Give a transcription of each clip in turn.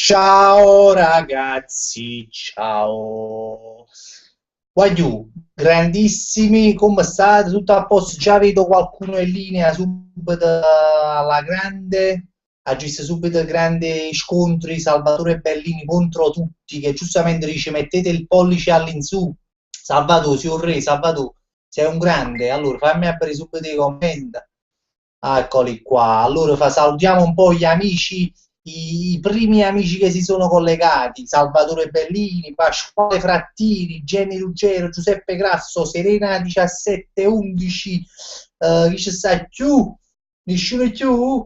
Ciao ragazzi, ciao. Guagliù, grandissimi, come state? Tutto a posto? Già vedo qualcuno in linea subito alla grande. Ha visto subito grandi scontri, Salvatore Bellini contro tutti, che giustamente dice mettete il pollice all'insù. Salvatore, sei un re, Salvatore, sei un grande. Allora, fammi aprire subito i commenti. Ah, eccoli qua. Allora salutiamo un po' gli amici, i primi amici che si sono collegati: Salvatore Bellini, Pasquale Frattini, Jenny Ruggero, Giuseppe Grasso, Serena 1711, chi ci sta più? Nessuno più?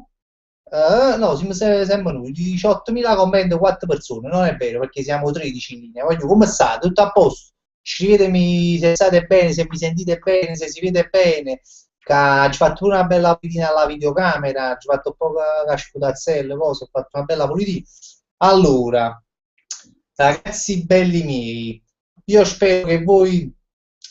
No, siamo noi, 18.000 commenti, 4 persone, non è vero perché siamo 13 in linea. Voglio, come state? Tutto a posto? Scrivetemi se state bene, se mi sentite bene, se si vede bene. Ci ho fatto pure una bella pulitina alla videocamera, ci ho fatto un po' cascutazzelle, cose, ho fatto una bella pulitina. Allora, ragazzi belli miei, io spero che voi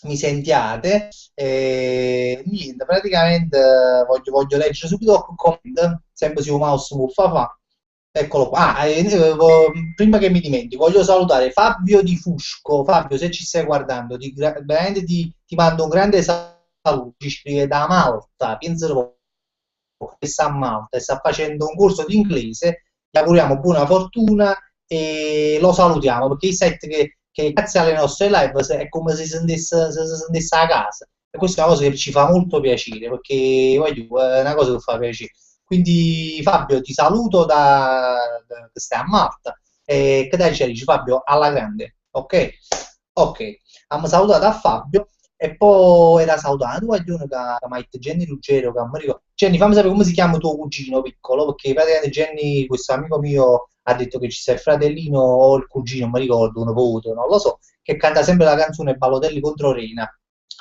mi sentiate. Niente, praticamente voglio leggere subito un comment, sempre su mouse muffa fa. Eccolo qua. Prima che mi dimentichi, voglio salutare Fabio Di Fusco. Fabio, se ci stai guardando, veramente ti mando un grande saluto. Ci scrive da Malta, pensa un po', che sta a Malta e sta facendo un corso di inglese. Gli auguriamo buona fortuna e lo salutiamo perché i set che grazie alle nostre live è come se si sentisse a casa. E questa è una cosa che ci fa molto piacere perché voglio, è una cosa che fa piacere. Quindi Fabio ti saluto che stai a Malta e che dai ci dici Fabio alla grande, ok? Ok, abbiamo salutato a Fabio e poi era salutato tu Aglione che mi ha detto Jenny Ruggero che mi ricordo. Jenny, fammi sapere come si chiama tuo cugino piccolo perché praticamente Jenny, questo amico mio, ha detto che ci sta il fratellino o il cugino, non mi ricordo, un voto, non lo so, che canta sempre la canzone Balotelli contro Reina.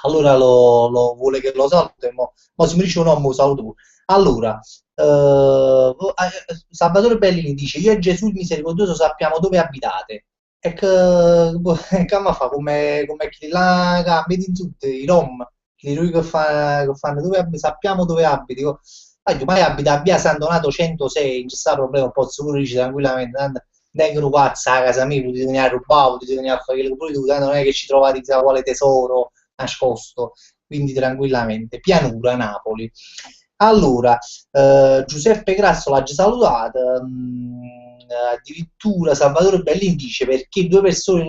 Allora vuole che lo saluti, mo se mi dice un nome lo saluto pure. Allora, Salvatore Bellini dice: Io e Gesù il misericordioso sappiamo dove abitate. E che mi fa come chi là, che vedi in tutti i Rom, lui che fanno sappiamo dove abiti. Dico, io mai abita a via San Donato 106, non c'è sta problema, posso pure dire tranquillamente. Tanto vengono pazzi a casa mia, ti vieni a rubare, ti vieni a fare quello che pure tu, tanto non è che ci trovate chissà quale tesoro nascosto, quindi tranquillamente. Pianura, Napoli. Allora, Giuseppe Grasso l'ha già salutata, addirittura Salvatore Bellin dice perché due persone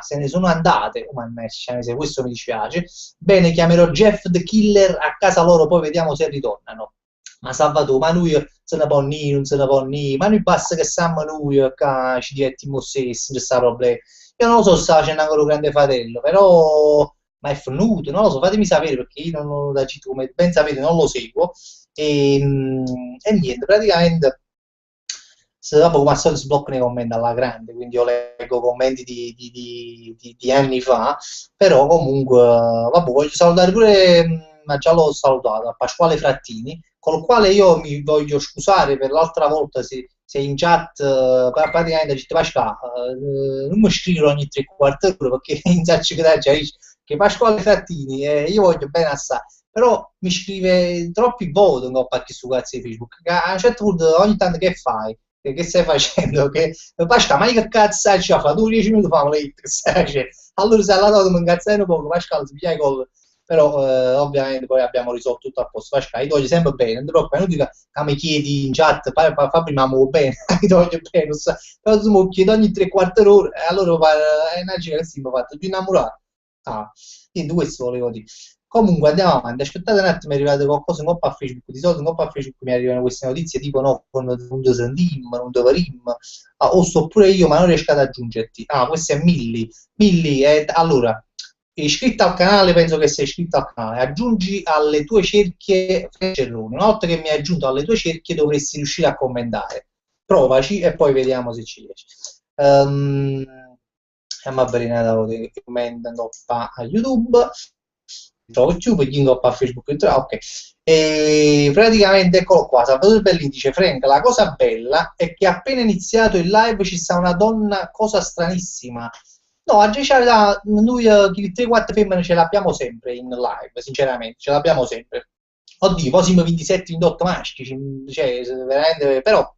se ne sono andate, oh, mannaggia, se questo mi dispiace, bene, chiamerò Jeff the Killer a casa loro, poi vediamo se ritornano. Ma Salvatore, ma lui se ne può ni, non se ne può ni, ma noi basta che siamo noi che ci divertiamo stessi, non c'è problema. Io non lo so se sta facendo ancora un grande fratello, però ma è fornuto, non lo so, fatemi sapere perché io non da come ben sapete non lo seguo e niente, praticamente se dopo come al solito sbloccano i commenti alla grande, quindi io leggo commenti di anni fa, però comunque, vabbè, voglio salutare pure, ma già l'ho salutato, a Pasquale Frattini, col quale io mi voglio scusare per l'altra volta se in chat praticamente dice Pasquale, non mi scrivo ogni tre quarti d'ora perché in chat che Pasquale Frattini, io voglio bene assai, però mi scrive troppi voti no, perché su cazzo di Facebook, che a un certo punto ogni tanto che fai? Che stai facendo? Che Pasca, ma che cazzo stai a fare? Tu 10 minuti fa, ma che stai facendo? Allora se alla data mi incazzai un po', Pascal si piglia i gol, però ovviamente poi abbiamo risolto tutto a posto. Pascal, ti voglio sempre bene, non ti preoccupare, non dica che mi chiedi in chat, fa prima muovo bene, ti voglio bene, non so. Però tu mi chiedi ogni tre quarti d'ora, e allora è una che si mi ha fatto più innamorato. Ah, quindi questo volevo dire. Comunque andiamo avanti, aspettate un attimo, è arrivato qualcosa in coppa a Facebook, di solito in coppa a Facebook mi arrivano queste notizie tipo no, non ti sentim, non ti verim, o sto pure io ma non riesco ad aggiungerti. Ah, questo è Milli. Milli, allora, iscritto al canale, penso che sei iscritto al canale, aggiungi alle tue cerchie Ferrone. Una volta che mi hai aggiunto alle tue cerchie dovresti riuscire a commentare. Provaci e poi vediamo se ci riesci. Andiamo a vedere i commenti a YouTube trovo YouTube, gli ingoppa a Facebook, ok. E praticamente eccolo qua, Salvatore Bellini dice Frank, la cosa bella è che appena iniziato il live ci sta una donna, cosa stranissima. No, a già noi 3-4 femmine ce l'abbiamo sempre in live, sinceramente, ce l'abbiamo sempre. Oddio, poi siamo 27-28 maschi, cioè, veramente, però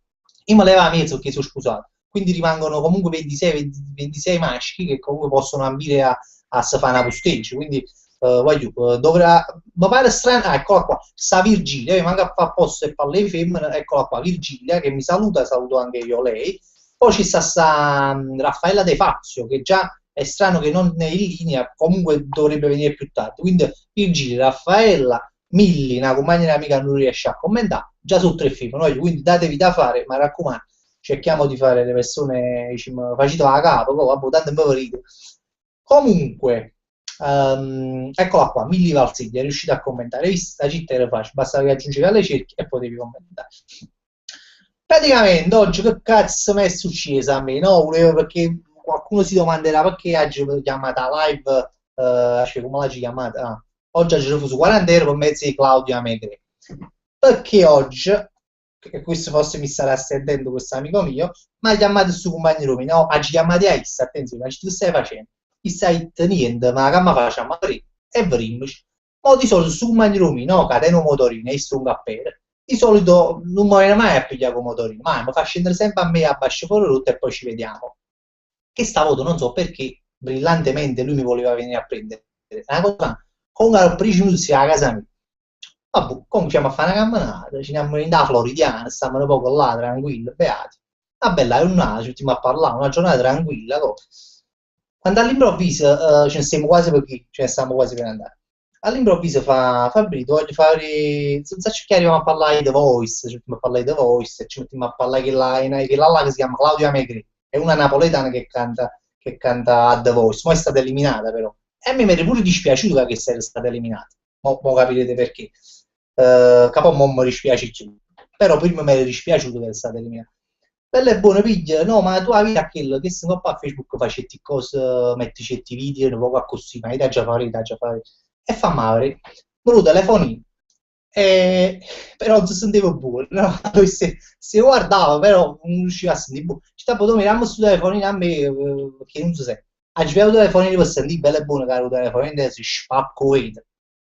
io me leva a mezzo che sono scusato. quindi rimangono comunque 26, 26 maschi che comunque possono ambire a se fare una posteggia, quindi dovrà, mi pare strano, eccola qua, sta Virgilia, manca a fare posto e parla di femmina, eccola qua, Virgilia che mi saluta, saluto anche io lei, poi ci sta Raffaella De Fazio, che già è strano che non è in linea, comunque dovrebbe venire più tardi, quindi Virgilia, Raffaella, Milli, una compagna e amica non riesce a commentare, già su 3 film, quindi datevi da fare, ma raccomando, cerchiamo di fare le persone, diciamo, facito a capo, poi vabbè, tanto mi ride. Comunque, eccola qua, Milli Valsiglia, è riuscita a commentare, hai visto? La città era facile, basta che aggiungevi alle cerchie e potevi commentare. Praticamente, oggi che cazzo mi è successo a me, no? Volevo perché qualcuno si domanderà perché oggi ho chiamata live, come l'hai chiamata? Ah, oggi ho refuso 40 euro per mezzo di Claudia Megre. Perché oggi, e questo forse mi starà sentendo questo amico mio, mi ha chiamato il suo compagno Rumi, no? Oggi chiamati a Issa, attenzione, tu stai facendo? Issa niente, ma che mi facciamo a e verimmoci. Ma di solito su compagno Rumi, no? Catena un motorino e sto un cappello. Di solito non mi viene mai a pigliare con motorino, ma mi fa scendere sempre a me a bascio fuori rotta e poi ci vediamo. Che stavolta non so perché brillantemente lui mi voleva venire a prendere. Una cosa, comunque ero 10 minuti a casa mia. Vabbè, cominciamo a fare una camminata, ci andiamo in da Floridiana, stiamo un po' là, tranquilli, beati. Una bella giornata, ci mettiamo a parlare, una giornata tranquilla. Quando all'improvviso, ce ne stiamo quasi per qui, ce ne stiamo quasi per andare. All'improvviso fa Fabrizio, voglio fare, senza cercare arriviamo a parlare di The Voice, ci mettiamo a parlare di The Voice, ci mettiamo a parlare che si chiama Claudia Megri, è una napoletana che canta a The Voice, ma è stata eliminata però. E a me mi è pure dispiaciuto che sia stata eliminata, mo capirete perché. Capo mo mi dispiace più, però prima mi era dispiaciuto che è stata eliminata. Bella e buona piglia, no, ma tu avevi quello che se no a Facebook facetti cose, metti certi video, un po' così, ma da già fare, da già fare. E fa male, me telefonino, però non si sentiva buono, no? Se guardava, però non riusciva a sentire buono. Ci stavo domandando su telefonino a me, perché non so se. Avevo il telefonino per sentire, bello e buono, caro telefonino, si spacco, vedo.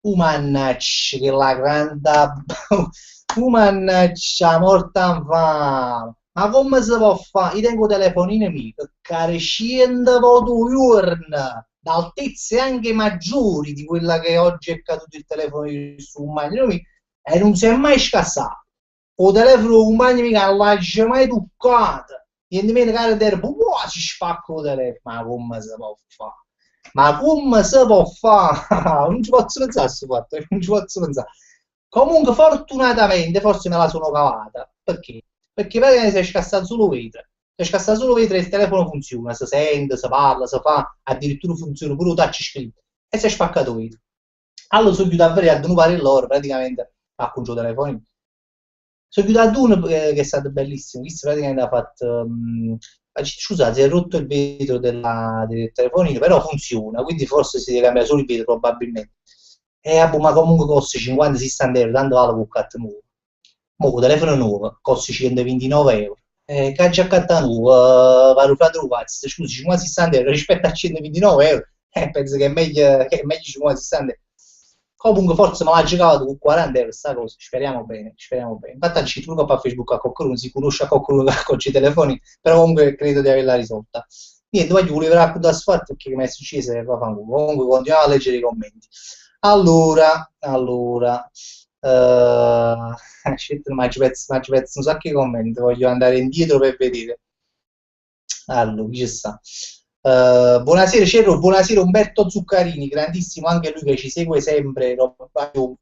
Mannaggia, che la grande... Mannaggia, morta fame. Ma come si può fare? Io tengo telefonino mio, che 100 giorni, d'altezze anche maggiori di quella che oggi è caduto il telefono su un compagno mio, e non si è mai scassato. O telefono di un compagno mio che non l'ha mai toccato. E nemmeno che era si spacco il telefono. Ma come si può fare? Ma come si può fare? Non ci posso pensare a questo fatto, non ci posso pensare. Comunque, fortunatamente, forse me la sono cavata. Perché? Perché praticamente si è scassato solo vetro. Si è scassato solo vetro e il telefono funziona, si sente, si parla, si fa, addirittura funziona pure il touchscreen. E si è spaccato vetro. Allora sono chiuso a denubare loro, praticamente, a il telefono. Sono chiuso ad uno che è stato bellissimo, visto praticamente ha fatto... scusate, si è rotto il vetro del telefonino, però funziona, quindi forse si deve cambiare solo il vetro probabilmente. E ma comunque costa 50-60 euro, tanto vale con carta nuova. Mo' il telefono nuovo costa 129 euro. Che già carta nuova, vale un pazzo, scusi, 50-60 euro rispetto a 129 euro, penso che è meglio 50-60 euro. Comunque forse me l'ha giocato con 40 euro sta cosa, speriamo bene, speriamo bene. Infatti ci trovo a Facebook a qualcuno, si conosce a qualcuno che ha i telefoni, però comunque credo di averla risolta. Niente, voglio volevo raccontare questo fatto perché mi è successo e comunque continuiamo a leggere i commenti. Allora, ma ci penso un sacco di commenti, voglio andare indietro per vedere. Allora, chi ci sta? Buonasera Cerro, buonasera Umberto Zuccarini, grandissimo anche lui che ci segue sempre.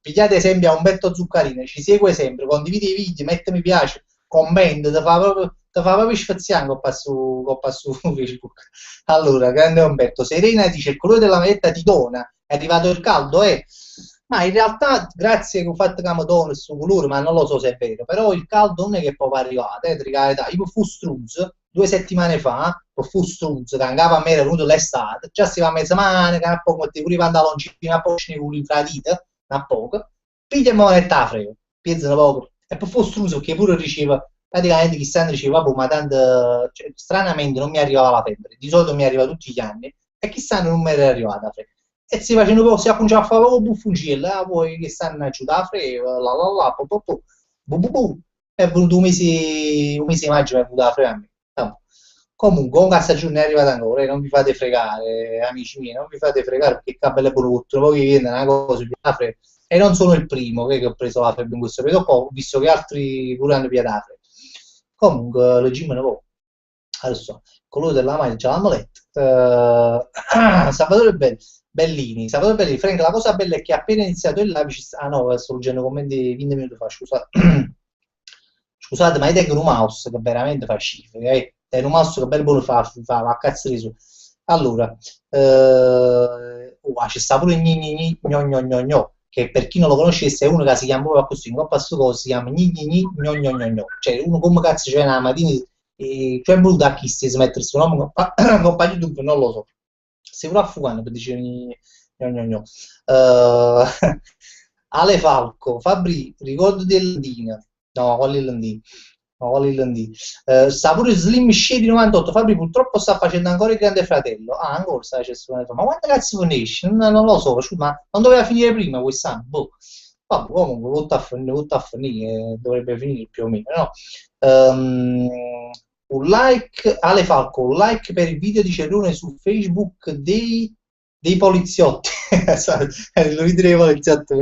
Pigliate esempio a Umberto Zuccarini, ci segue sempre, condivide i video, mette mi piace, commenta, ti fa proprio spaziare coppa su Facebook. Allora, grande Umberto, Serena dice il colore della maglietta ti dona, è arrivato il caldo, ma in realtà grazie che ho fatto che mi dona il suo colore, ma non lo so se è vero, però il caldo non è che è proprio arrivato, io fu struzzo 2 settimane fa, fu struzzo, che andava a me era venuto l'estate, già si va a mezz'mane, che a poco metti pure i pantaloncini, a poco ce ne vuole infradito, a poco, piglia e me ne sta frego, piezza poco, e poi fu struzzo che pure riceva, praticamente chissà diceva, vabbè, ma tanto, cioè, stranamente non mi arrivava la febbre, di solito mi arriva tutti gli anni, e chissà non mi era arrivata la febbre. E si facendo un po', si cominciava a fare proprio buffuncella, poi che stanno giù da frega, bu, bu, bu, bu. È venuto un mese di maggio, è venuto la frega a me. Comunque, un cassagiù non è arrivato ancora, non vi fate fregare, amici miei, non vi fate fregare perché cabelle brutto, poi vi viene una cosa sugli afre, e non sono il primo che ho preso la febbre in questo periodo qua, ho visto che altri pure hanno più afre. Comunque, le gym ne può. Adesso, colore della maglia, ce l'hanno letto. Salvatore Bellini, Salvatore Bellini, Frank, la cosa bella è che appena iniziato il live ah no, sto leggendo commenti 20 minuti fa, scusate. Scusate, ma io tengo un mouse che veramente fa schifo, è un mouse che bello buono fa cazzo di su. Allora, c'è sta pure gni gni gni, gno gno gno gno, che per chi non lo conoscesse è uno che si chiama proprio così, in coppa sto coso si chiama gni gni gni, gno gno gno gno. Cioè, uno come cazzo c'è una mattina, cioè è voluto a chi si smette il suo nome, compagno YouTube, non lo so. Se uno afghano per dire gni gno gno gno. Ale Falco, Fabri, ricordo dell'Andina. No, qual è l'Andina? No, qual è l'Andina? Sta pure Slim Shady 98. Fabri purtroppo sta facendo ancora il Grande Fratello. Ah, ancora sta facendo. Ma quante cazzo finisce? Non lo so, ma non doveva finire prima quest'anno? Boh. Vabbè, comunque, tutto a finire, dovrebbe finire più o meno, no? Un like, Ale Falco, un like per il video di Cerrone su Facebook dei poliziotti. Lo vedrei i poliziotti,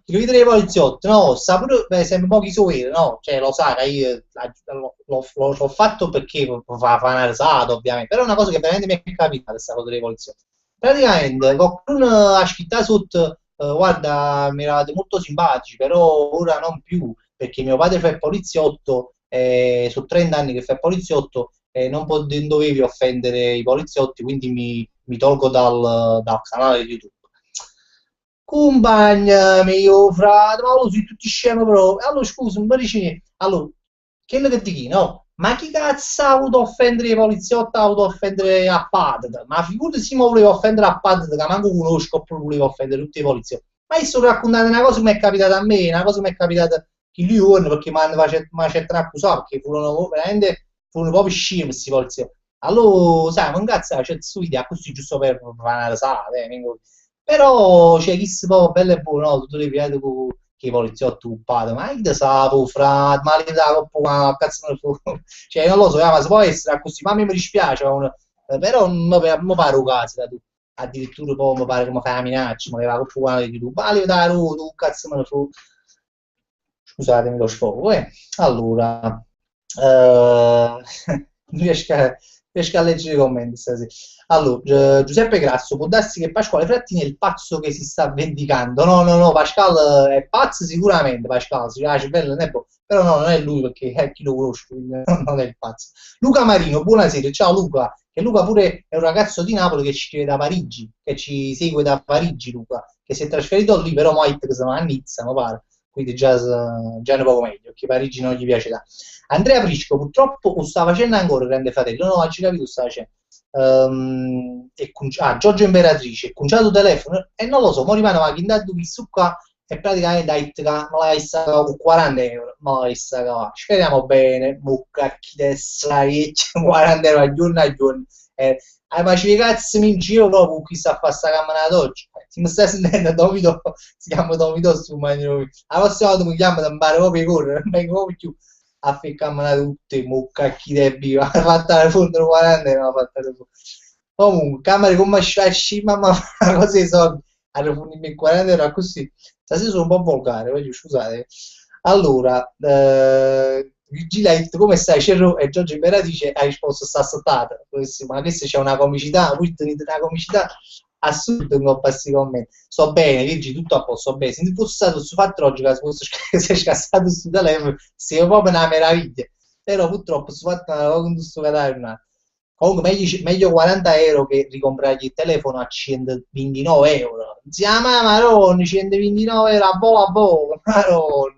lo vedrei i poliziotti, no, sa pure, sembra pochi sovere, no, cioè lo sa che io l'ho fatto perché fa una risata ovviamente, però è una cosa che veramente mi è capitata, questa cosa dei poliziotti. Praticamente qualcuno ha scritto sotto, guarda, mi eravate molto simpatici, però ora non più, perché mio padre fa il poliziotto, sono 30 anni che fa il poliziotto, non dovevi offendere i poliziotti, quindi mi tolgo dal canale di YouTube. Compagna mio frate, ma lo siete tutti scemi proprio. Allora scusa, mi dici, allora, che ne dici, no? Ma chi cazzo ha voluto offendere i poliziotti, ha voluto offendere a Padre? Ma figurati se mi voleva offendere a Padre, che manco conosco, oppure voleva offendere tutti i poliziotti. Ma io sto raccontando una cosa che mi è capitata a me, una cosa che mi è capitata che lui ora, perché mi hanno fatto accusare, perché furono veramente, furono proprio scemi questi poliziotti. Allora, sai, ma un cazzo c'è su idea così giusto per fare una risata, però c'è chi si può bello e buono, no? Tu devi vedere che i poliziotti occupati, ma chi sa, frate, ma li dà coppa, cazzo me ne fu. Cioè, non lo so, ma si può essere così, ma a me mi dispiace, però non pare un caso da tu. Addirittura poi mi pare che mi fai la minaccia, ma che va coppa di YouTube, ma li dà tu, cazzo me ne fu. Scusatemi lo sfogo, allora, non riesco a leggere i commenti stasera. Allora, Giuseppe Grasso, può darsi che Pasquale Frattini è il pazzo che si sta vendicando? No, no, no, Pasquale è pazzo sicuramente, Pasquale, si piace, bello, però no, non è lui perché è chi lo conosce, quindi non è il pazzo. Luca Marino, buonasera, ciao Luca, che Luca pure è un ragazzo di Napoli che ci scrive da Parigi, che ci segue da Parigi, Luca, che si è trasferito lì, però mo che sono a Nizza, mi pare, quindi già è un poco meglio, che Parigi non gli piace da. Andrea Prisco, purtroppo o sta facendo ancora Grande Fratello, no, oggi capito sta facendo. Giorgio Imperatrice, il conciato telefono, e non lo so, mo rimane ma chi intanto visto qua e praticamente ha detto che me l'hai stata con 40 euro, me l'hai stata, speriamo bene, mucca chi te sai, 40 euro a giorno a giorno, ma ci cazzo mi giro proprio con chi sta a fare sta camminata oggi, se mi stai sentendo Dovido, si chiama Dovido su maniera, la prossima volta mi chiama da imparare proprio correre, non vengo proprio più a fare camminate tutte, mucca chi te viva, ha fatto la fondo 40 euro, ha fatto la fondo. Comunque, camere come scima, ma una cosa di soldi, hanno fornito 40 euro così. Stasera sono un po' volgare, voglio scusate. Allora, Vigiletto, come stai? Cerro e Giorgio Imperatice ha risposto sta saltata. Ma adesso c'è una comicità, una comicità assurda in questi commenti. Sto bene, Virgi, tutto a posto, sto bene. Se non fosse stato su fatto oggi che si è scassato sul telefono, sia proprio una meraviglia. Però purtroppo su fatto non avevo questo cadavere. Comunque meglio 40 euro che ricomprargli il telefono a 129 euro. Ziama Maroni, 129 euro a volo, Maroni.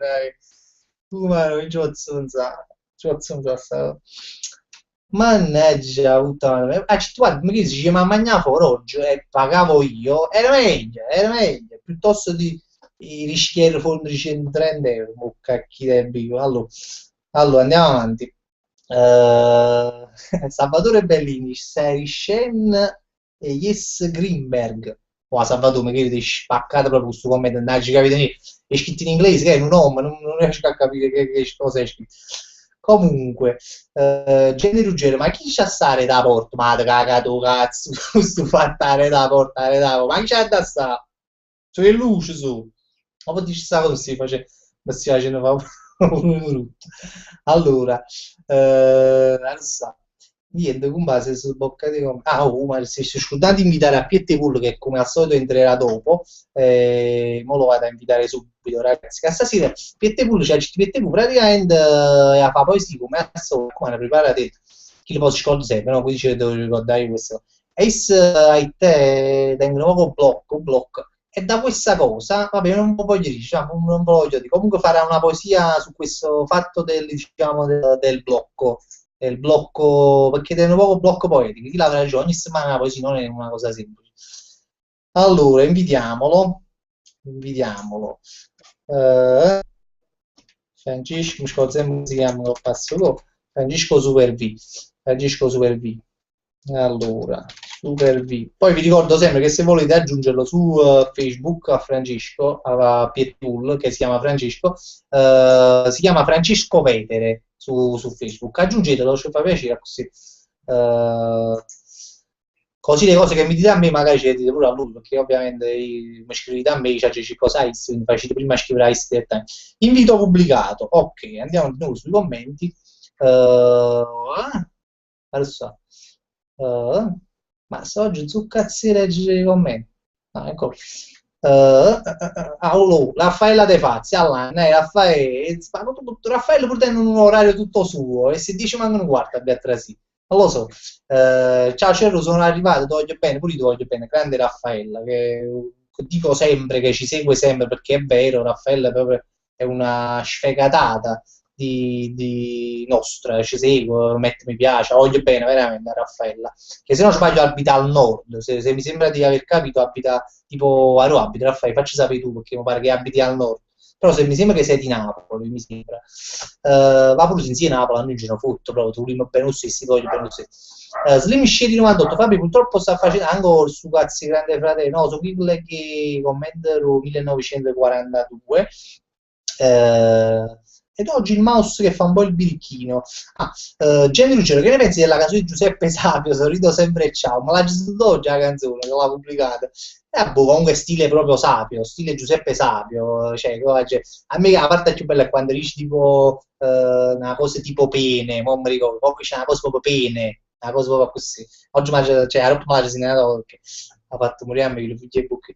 Tu Maroni, ci ho sta. Mannaggia, puttana. Guarda, mi dici, ma mangiavo fuori oggi e pagavo io, era meglio, piuttosto di rischiare fondi di 130 euro. Oh, cacchio del bico. Allora, andiamo avanti. Salvatore Bellini, Shen e Yes Greenberg. Oh, Salvatore, magari ti spaccata proprio questo commento, non ci capite niente. È scritto in inglese, che è un nome, non riesco a capire che cosa è scritto. Comunque, Jenny Ruggero, ma chi c'ha stare da porta? Ma te cagato cazzo, sto fattare da porta, ma chi c'ha da sta? Su che luce su? Ma poi dici sta cosa mi stai facendo un brutto. Allora, adesso, niente, con base su boccate come... Ah, oh, ma se si scordate di invitare a Pietepullo che come al solito entrerà dopo, mo lo vado a invitare subito, ragazzi. Che stasera Pietepullo, cioè Pietepullo praticamente fa poesia come al solito, come preparate, chi lo posso scordare sempre, no? Quindi ci devo ricordare questo. E a te tengono poco blocco, e da questa cosa, vabbè, non voglio dire, diciamo, non voglio dire, comunque farà una poesia su questo fatto del, diciamo, del blocco, perché è un nuovo blocco poetico, chi l'avrà ragione, ogni settimana una poesia non è una cosa semplice. Allora, invitiamolo. Eh, Francesco, mi scordo sempre come si chiama, lo passo dopo. Francesco Super V. Francesco Super V. Allora, Super V. Poi vi ricordo sempre che se volete aggiungerlo su Facebook a Francesco, a Piertool, che si chiama Francesco, si chiama Francesco Vetere su Facebook. Aggiungetelo, ci fa piacere così. Così le cose che mi dite a me magari ce le dite pure a lui, perché ovviamente mi scrivete a me, cioè ci cosa quindi facete prima scrivere a direttamente. Invito pubblicato, ok, andiamo di nuovo sui commenti. Adesso, eh, ma sto oggi su cazzo leggere i commenti. No, ecco. Aulò, Raffaella De Fazzi, Allan, Raffaele, Raffaele pure in un orario tutto suo, e se dice manco un quarto abbia trasì. Non lo so. Ciao Cerro, sono arrivato, ti voglio bene, pure io ti voglio bene, grande Raffaella, che dico sempre che ci segue sempre perché è vero, Raffaella proprio è una sfegatata di nostra, ci segue, mette mi piace, voglio bene veramente a Raffaella, che se non sbaglio abita al nord, se mi sembra di aver capito abita tipo a Roma, abita Raffaele, facci sapere tu perché mi pare che abiti al nord, però se mi sembra che sei di Napoli, mi sembra. Va pure insieme a Napoli, a noi ce ne fotto proprio, tu prima bene lo stesso, voglio bene lo stesso. Slim Shady 98, Fabio purtroppo sta facendo ancora su cazzi grande fratello, no, su Kill che commenta 1942. Ed oggi il mouse che fa un po' il birichino. Gianni Ruggero, che ne pensi della canzone di Giuseppe Sapio? Sorrido sempre e ciao, ma l'ha già oggi la canzone che l'ha pubblicata. Boh, comunque stile proprio Sapio, stile Giuseppe Sapio, cioè, a me la parte più bella è quando dici tipo una cosa tipo pene, non mi ricordo, poi c'è una cosa proprio pene, una cosa proprio così. Oggi cioè, a Roma c'è segnato perché ha fatto morire a me, lo figlio e bucchi.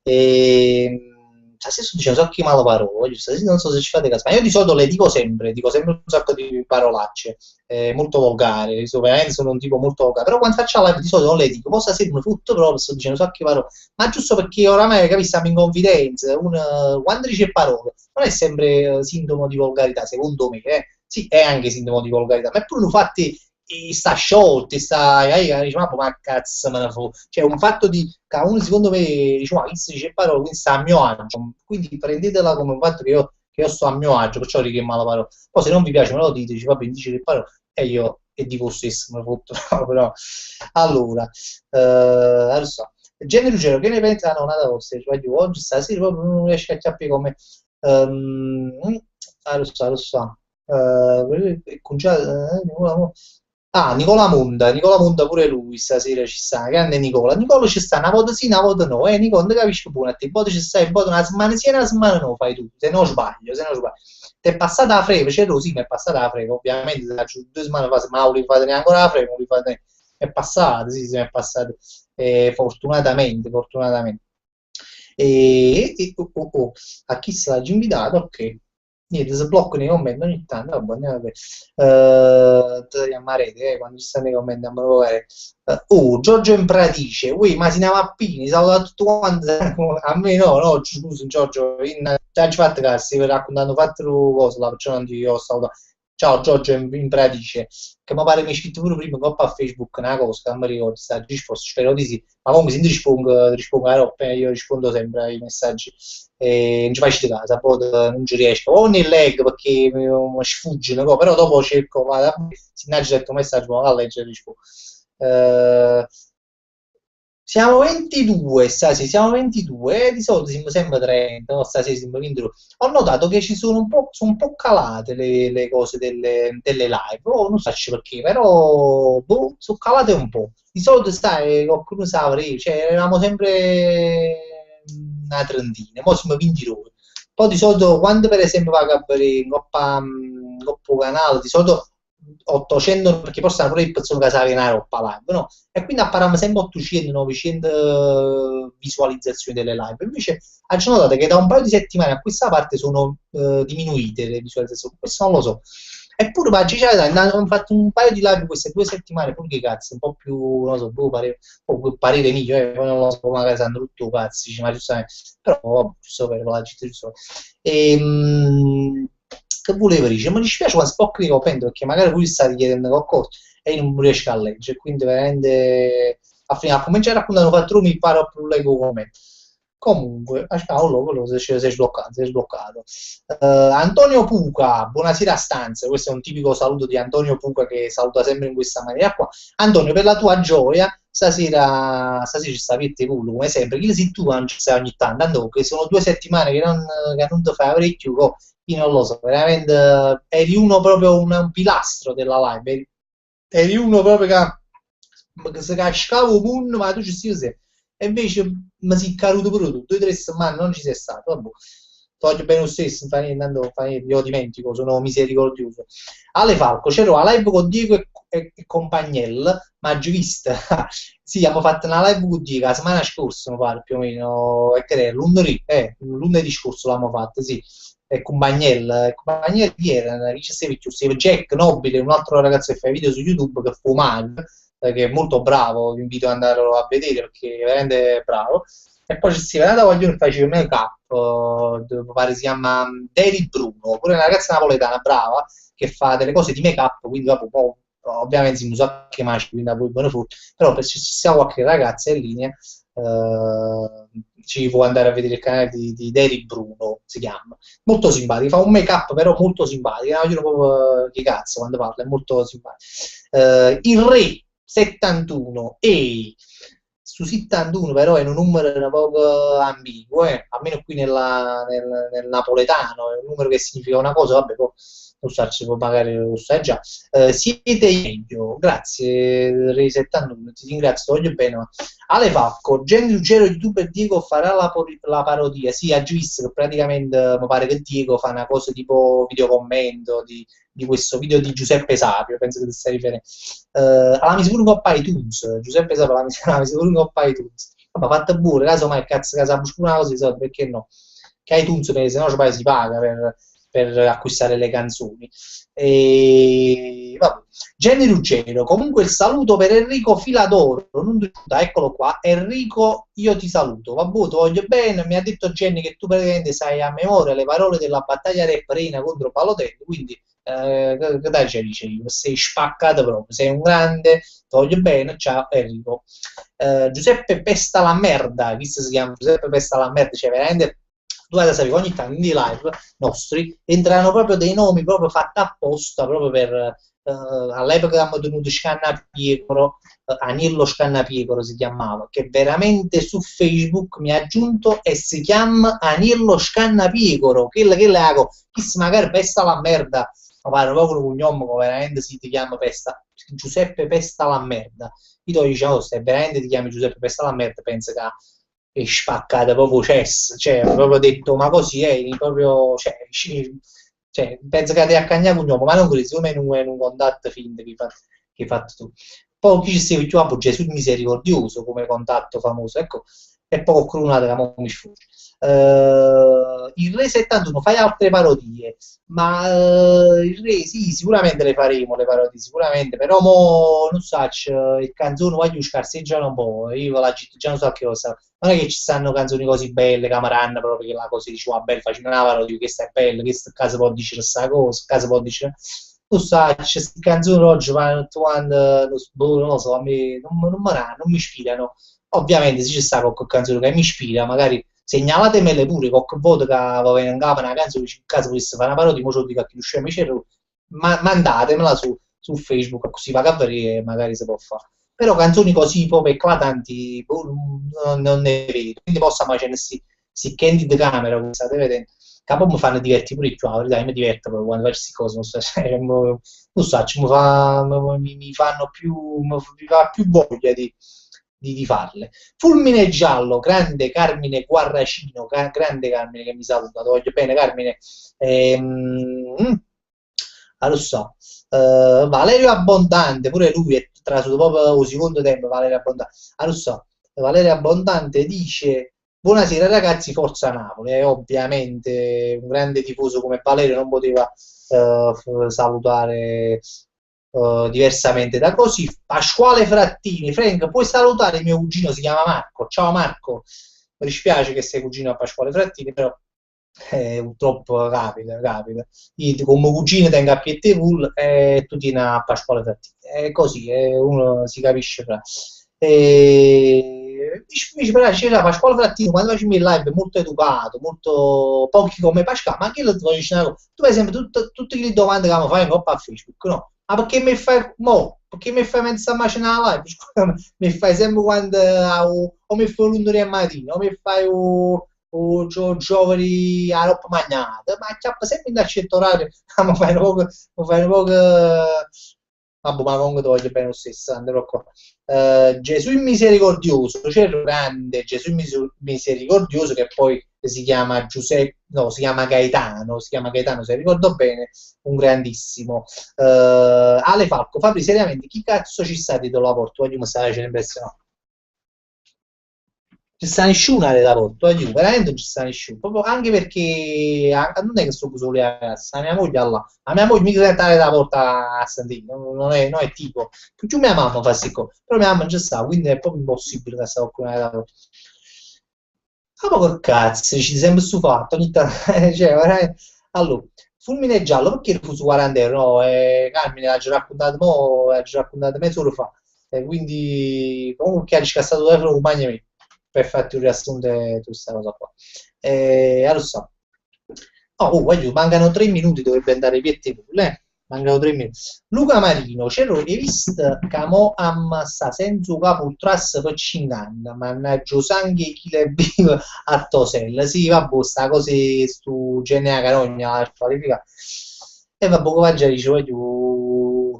E stasera sto dicendo so che male parole, stasera non so se ci fate caso, ma io di solito le dico sempre un sacco di parolacce, molto volgari, veramente sono un tipo molto volgare, però quando faccio la live di solito non le dico, poi stasera mi frutto proprio, sto dicendo so che parole, ma giusto perché oramai capisci, siamo in confidenza, quando dice parole non è sempre sintomo di volgarità, secondo me, sì, è anche sintomo di volgarità, ma eppure lo fatti e sta sciolto, e sta, dice, ma cazzo me ne fu. Cioè, un fatto di, che uno secondo me, dice, ma chi si dice parole, quindi sta a mio agio, quindi prendetela come un fatto che io sto a mio agio, perciò richiamo la parola. Poi se non vi piace me lo dite, dice, vabbè, dice le parole, e io, e dico stesso, me ne fotto, però, allora, adesso, Genere Ruggero, che ne pensa? No, nada vostra, cioè, oggi stasera proprio non riesce a capire come, adesso, Nicola Monda pure lui stasera ci sta, grande Nicola. Nicola ci sta una volta sì, una volta no, Nicola, non capisci buono a te, poi ci stai, poi una settimana sì e una settimana no, fai tu, se non sbaglio, se non sbaglio. Ti è passata la freve, c'è così, mi è passata la freve, ovviamente, da 2 settimane fa, ma non li fate neanche la freve, non li fate, è passata, sì, sì, è passata, fortunatamente, fortunatamente. A chi se l'ha già invitato? Ok. Niente, sblocco nei commenti ogni tanto, vabbè, andiamo a vedere. Chiamarete, quando ci stanno i commenti, andiamo a vedere. Giorgio Impradice, ui, ma si ne Mappini, saluta tutto quanto, a me no, no, scusa Giorgio, già ci fate caso, stai raccontando fatto cose, là, perciò non ti ho salutato. Ciao Giorgio Impradice, che mi pare mi hai scritto pure prima a Facebook una cosa, non mi ricordo, sta risposta, spero di sì, ma comunque se ti rispongo a roba, io rispondo sempre ai messaggi, non ci faccio caso, a volte non ci riesco, o nel lag perché mi sfuggono, però dopo cerco, vado a se non c'è un messaggio, vado a leggere e rispondo. Eh, Siamo 22, stasera siamo 22, di solito siamo sempre 30, no? Stasera siamo 22. Ho notato che sono un po' calate le cose delle live, oh, non so perché, però boh, sono calate un po'. Di solito, sai, qualcuno sa, cioè, eravamo sempre una trentina, ora siamo 22. Poi di solito, quando per esempio va a vedere in Coppa canale, di solito 800, perché poi stanno pure le persone che sa che è una roba live, no? E quindi appariamo sempre 800-900 visualizzazioni delle live. Invece ho notato che da un paio di settimane a questa parte sono diminuite le visualizzazioni. Questo non lo so. Eppure, ma hanno fatto un paio di live queste 2 settimane, pure che cazzo, un po' più, non lo so, boh, parere mio, poi non lo so, magari sanno tutto cazzo, ma giustamente, però, vabbè, giusto per la gente, giusto. Che volevo dire? Mi dispiace quando spocchi di copendo, perché magari lui sta chiedendo qualcosa e io non riesco a leggere, quindi veramente a cominciare a raccontare un altro mi pare più leggo come. Comunque, aspetta, quello si è sbloccato, si è sbloccato. Antonio Puca, buonasera stanze, questo è un tipico saluto di Antonio Puca che saluta sempre in questa maniera qua. Antonio, per la tua gioia, stasera ci sta Piette culo, come sempre, chi sei tu non ci stai ogni tanto, che sono 2 settimane che non ti fai parecchio, io non lo so, veramente eri uno proprio un pilastro della live, eri uno proprio che si cascava un mondo, ma tu ci sei. E invece mi si è caduto pure tutto, 2 o 3 settimane non ci sei stato, vabbè. Voglio bene lo stesso, non fa niente, tanto fa niente, io dimentico, sono misericordioso. Ale Falco, c'era la live con Diego e Compagnel, ma hai vista? Sì, abbiamo fatto una live con Diego la settimana scorsa, mi pare, più o meno, e che era, lunedì scorso l'abbiamo fatta, sì, e Compagnel chi era? Chi c'era Jack Nobile, un altro ragazzo che fa video su YouTube, che fu Mag, che è molto bravo, vi invito ad andarlo a vedere perché è veramente bravo. E poi c'è Steven Voglio che faceva make up, mi pare si chiama Daily Bruno, pure una ragazza napoletana brava che fa delle cose di make up, quindi dopo ovviamente si usa anche maci, quindi da buone frutti, però per se ci sia qualche ragazza in linea ci può andare a vedere il canale di Daily Bruno, si chiama. Molto simpatico, fa un make up però molto simpatico, io proprio che cazzo quando parla, è molto simpatico. Il re 71 e su 71 però è un numero un po' ambiguo, almeno qui nel napoletano, è un numero che significa una cosa, vabbè, poi lo so, magari lo sai già. Siete meglio, grazie Re 71, ti ringrazio, voglio bene, ma Ale Falco, Jenny Ruggero, youtuber Diego farà la parodia, sì, ha visto che praticamente mi pare che Diego fa una cosa tipo videocommento di questo video di Giuseppe Sapio, penso che ti stai riferendo. Alla misura un coppa iTunes, Giuseppe Sapio alla misura un coppa iTunes. Vabbè, fatta pure, casomai cazzo casa una cosa di solito, perché no? Che iTunes, se no si paga per acquistare le canzoni. E vabbè. Jenny Ruggero, comunque il saluto per Enrico Filadoro, non ricorda, eccolo qua, Enrico, io ti saluto, vabbè, ti voglio bene, mi ha detto Jenny che tu praticamente sai a memoria le parole della battaglia reprena contro Palotelli, quindi che dai Jenny, sei spaccato proprio, sei un grande, ti voglio bene, ciao Enrico. Giuseppe Pesta la merda, chi si chiama Giuseppe Pesta la merda, cioè veramente tu hai da sapere che ogni tanto nei live nostri entrano proprio dei nomi proprio fatti apposta proprio per all'epoca abbiamo tenuto Scannapiecoro, Anillo Scannapiecoro si chiamava, che veramente su Facebook mi ha aggiunto e si chiama Anillo Scannapiecoro, che le chi magari pesta la merda, ma pare proprio un cognome che veramente si ti chiama pesta, Giuseppe Pesta la merda. Io ti dicevo, se veramente ti chiami Giuseppe Pesta la merda, penso che è spaccata proprio cess, cioè proprio detto ma così è proprio cioè, penso che ti accagnato un uomo ma non così come in un contatto finto che hai fatto tu poi chi ci segue più a Gesù misericordioso come contatto famoso ecco e poi crunata che mi sfugge il Re 71 fai altre parodie ma il Re sì sicuramente le faremo le parodie sicuramente però mo non so il canzone voglio scarseggiare un po' io la già non so che cosa non è che ci stanno canzoni così belle Camaranda proprio che la cosa dice va bene facendo una parodia questa è bella questa caso può dire questa cosa caso può dire tu sai c'è queste canzoni oggi vanno tutto quanto non lo so a me non mi ispirano ovviamente se ci sta qualche canzone che mi ispira magari segnalatemele pure qualche volta che va bene in capo una canzone in caso volesse fare una parodia mo dico a chi usciamo ma mandatemela su Facebook così va a vedere magari si può fare però canzoni così proprio eclatanti boh, non ne vedo, quindi posso immaginare si candid camera, come state vedendo, che poi mi fanno divertire pure di più, la verità, io mi diverto proprio quando faccio queste cose, non so, cioè, non so, mi fanno più, mi fa più voglia di farle. Fulmine giallo, grande Carmine Guarracino, grande Carmine che mi saluta, ti voglio bene Carmine. Lo so. Valerio Abbondante, pure lui è trasuto proprio un secondo tempo, Valerio Abbondante. Lo so. Valerio Abbondante dice buonasera ragazzi, forza Napoli. Ovviamente un grande tifoso come Valerio non poteva salutare diversamente da così. Pasquale Frattini, Frank, puoi salutare mio cugino, si chiama Marco. Ciao Marco, mi dispiace che sei cugino a Pasquale Frattini, però purtroppo capita. Io come cugino tengo a Pietrevul e tu tieni a Pasquale Frattini. È così, uno si capisce fra. Invece però c'era Pasquale Frattini quando facevi il live è molto educato, molto pochi come Pasquale, ma che lo ti dice una cosa? Tu per esempio tutte le domande che mi fai in coppa a Facebook, no? Ma perché mi fai mo? Perché mi fai mezza macina live? Mi fai sempre quando o mi fai l'unduria al mattino, o mi fai o giovani a roba magnata, ma chiappa sempre in accetto orario, mi fai un po' vabbè, ma comunque ti voglio bene lo stesso, andrò qua. Gesù il misericordioso, c'è il grande Gesù il misericordioso che poi si chiama Giuseppe, no, si chiama Gaetano se ricordo bene, un grandissimo. Ale Falco, Fabri, seriamente, chi cazzo ci sta dietro la porta? Voglio mostrare l'impressione. Ci sta nessuno alle porta, veramente non ci sta nessuno, proprio anche perché non è che sto solo a casa, mia moglie è là, la mia moglie mi deve entrare da porta a sentire, non è tipo, più mia mamma fa queste cose, però mia mamma non ci sta, quindi è proprio impossibile che sta qualcuno alla porta. Ma che cazzo, ci siamo stufati ogni tanto, cioè, veramente. Allora, fulmine giallo, perché il fuso 40 euro? No, Carmine l'ha già raccontato, mo, l'ha già raccontato mezz'ora fa, quindi comunque ha riscassato il telefono compagno mio per farti un riassunto di questa cosa qua. Allora so. Oh, voglio, mancano 3 minuti, dovrebbe andare Pietro pure, mancano 3 minuti. Luca Marino, c'ero visto che mo ammassa senza capo il tras per 5 anni, mannaggia sangue chi le vive a Tosella. Sì, vabbè, sta cosa stu Genea Carogna, la qualifica. E vabbè, come già dice, voglio...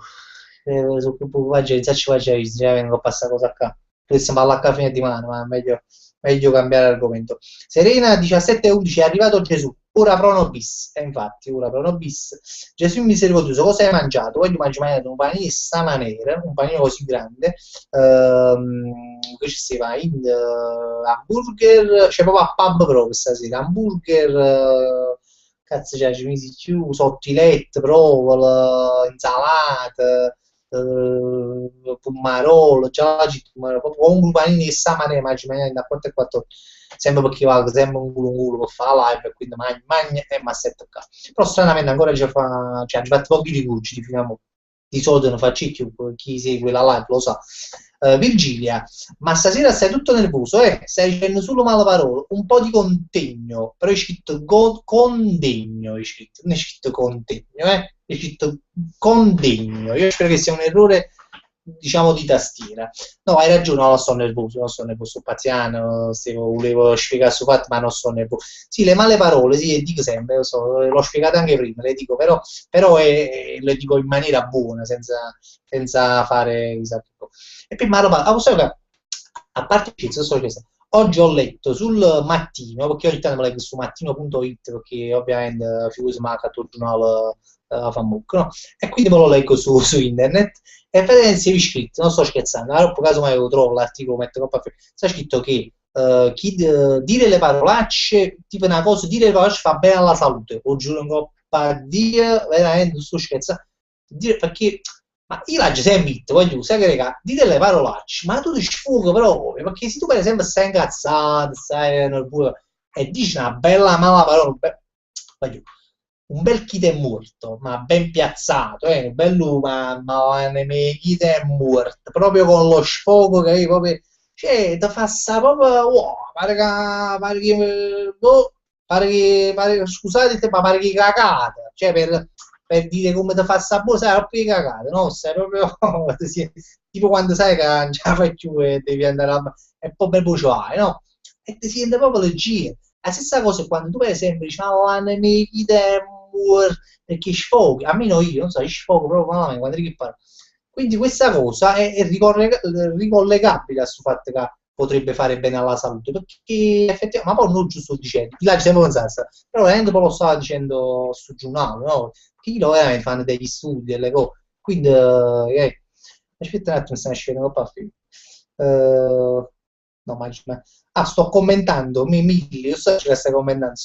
su come già, non ci faccio, vengo a passare cosa qua. Dovessimo parlare a fine di mano, ma meglio cambiare argomento. Serena 17:11 è arrivato Gesù, ora pro nobis, e infatti ora pro nobis. Gesù misericordioso, cosa hai mangiato? Voglio mangiare un panino di sta maniera, un panino così grande, che ci si va in hamburger, c'è proprio a pub proprio stasera, hamburger, cazzo c'è, ci misi più, sottilette, provola, insalata, Pumarolo, già proprio un panini che sa ma ne mangi da 4 e 4 sempre perché va sempre un culo per fare la live e quindi magna e ma sette qua però stranamente ancora ci fa cioè ci fatto pochi di cucci fino a mo' di solito non faccio più chi segue la live lo sa. Virgilia, ma stasera stai tutto nervoso, stai dicendo solo male parole, un po' di contegno, però hai scritto condegno, hai scritto, non hai scritto contegno, hai scritto condegno, io spero che sia un errore, diciamo, di tastiera. No, hai ragione, non sto nervoso, non sto nervoso, pazziano, volevo spiegare questo fatto, ma non sto nervoso. Sì, le male parole, sì, dico sempre, lo so, l'ho spiegato anche prima, le dico, però le dico in maniera buona, senza fare chissà che cosa. E poi Maro a parte il oggi ho letto sul mattino, perché ogni tanto me leggo su mattino.it, perché ovviamente figurati ma il giornale fa mucco, no? E quindi me lo leggo su internet e vedete se vi scritto, non sto scherzando, allora per caso mai lo trovo l'articolo, metto coppa sta scritto che dire le parolacce, tipo una cosa, dire le parolacce fa bene alla salute, lo giuro in coppa a Dio, veramente non sto scherzando, perché ma io la sempre detto, voglio sai che raga, dite le parolacce, ma tu ti sfughi proprio, perché se tu per esempio stai incazzato, stai nervoso e dici una bella mala parola, voglio, un bel kit è morto, ma ben piazzato, un bello, ma ne kit è morto, proprio con lo sfogo che hai proprio, cioè, ti fa sta proprio, wow, pare che, boh, pare che, scusate, ma pare che cagata, cioè, per dire come ti fa sapore, sai, proprio di cagate, no? Sai proprio, tipo quando sai che non ce la fai più e devi andare e poi per poi ce l'hai, no? E ti sente proprio leggerezza. La stessa cosa è quando tu per esempio dici, oh, mi chiede perché sfoghi, almeno io, non so, sfogo proprio malamente quando che parlo. Quindi questa cosa è ricollegabile a questo fatto che potrebbe fare bene alla salute, perché effettivamente, ma poi non giusto dicendo, là ci sempre pensato, però veramente poi lo stava dicendo sul giornale, no? Che io veramente fanno degli studi, delle cose, quindi, aspetta un attimo, sta uscendo un po' a film. No, sto commentando, Milli, io so che stai commentando,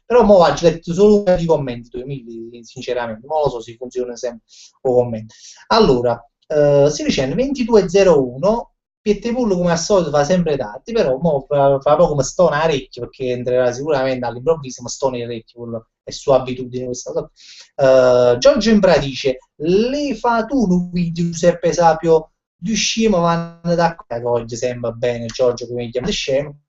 però mo ho letto solo un di commenti, tu, Milli, sinceramente, non lo so se funziona sempre o commenti. Allora, si dice 22.01, Piettepullo come al solito fa sempre tardi, però mo fa poco mi stona orecchio perché entrerà sicuramente all'improvviso, mi stona il orecchio, è sua abitudine questa cosa. Giorgio Impra dice, le fa tu un video Giuseppe Sapio di scemo vanno d'accordo, oggi sembra bene Giorgio che mi chiama scemo.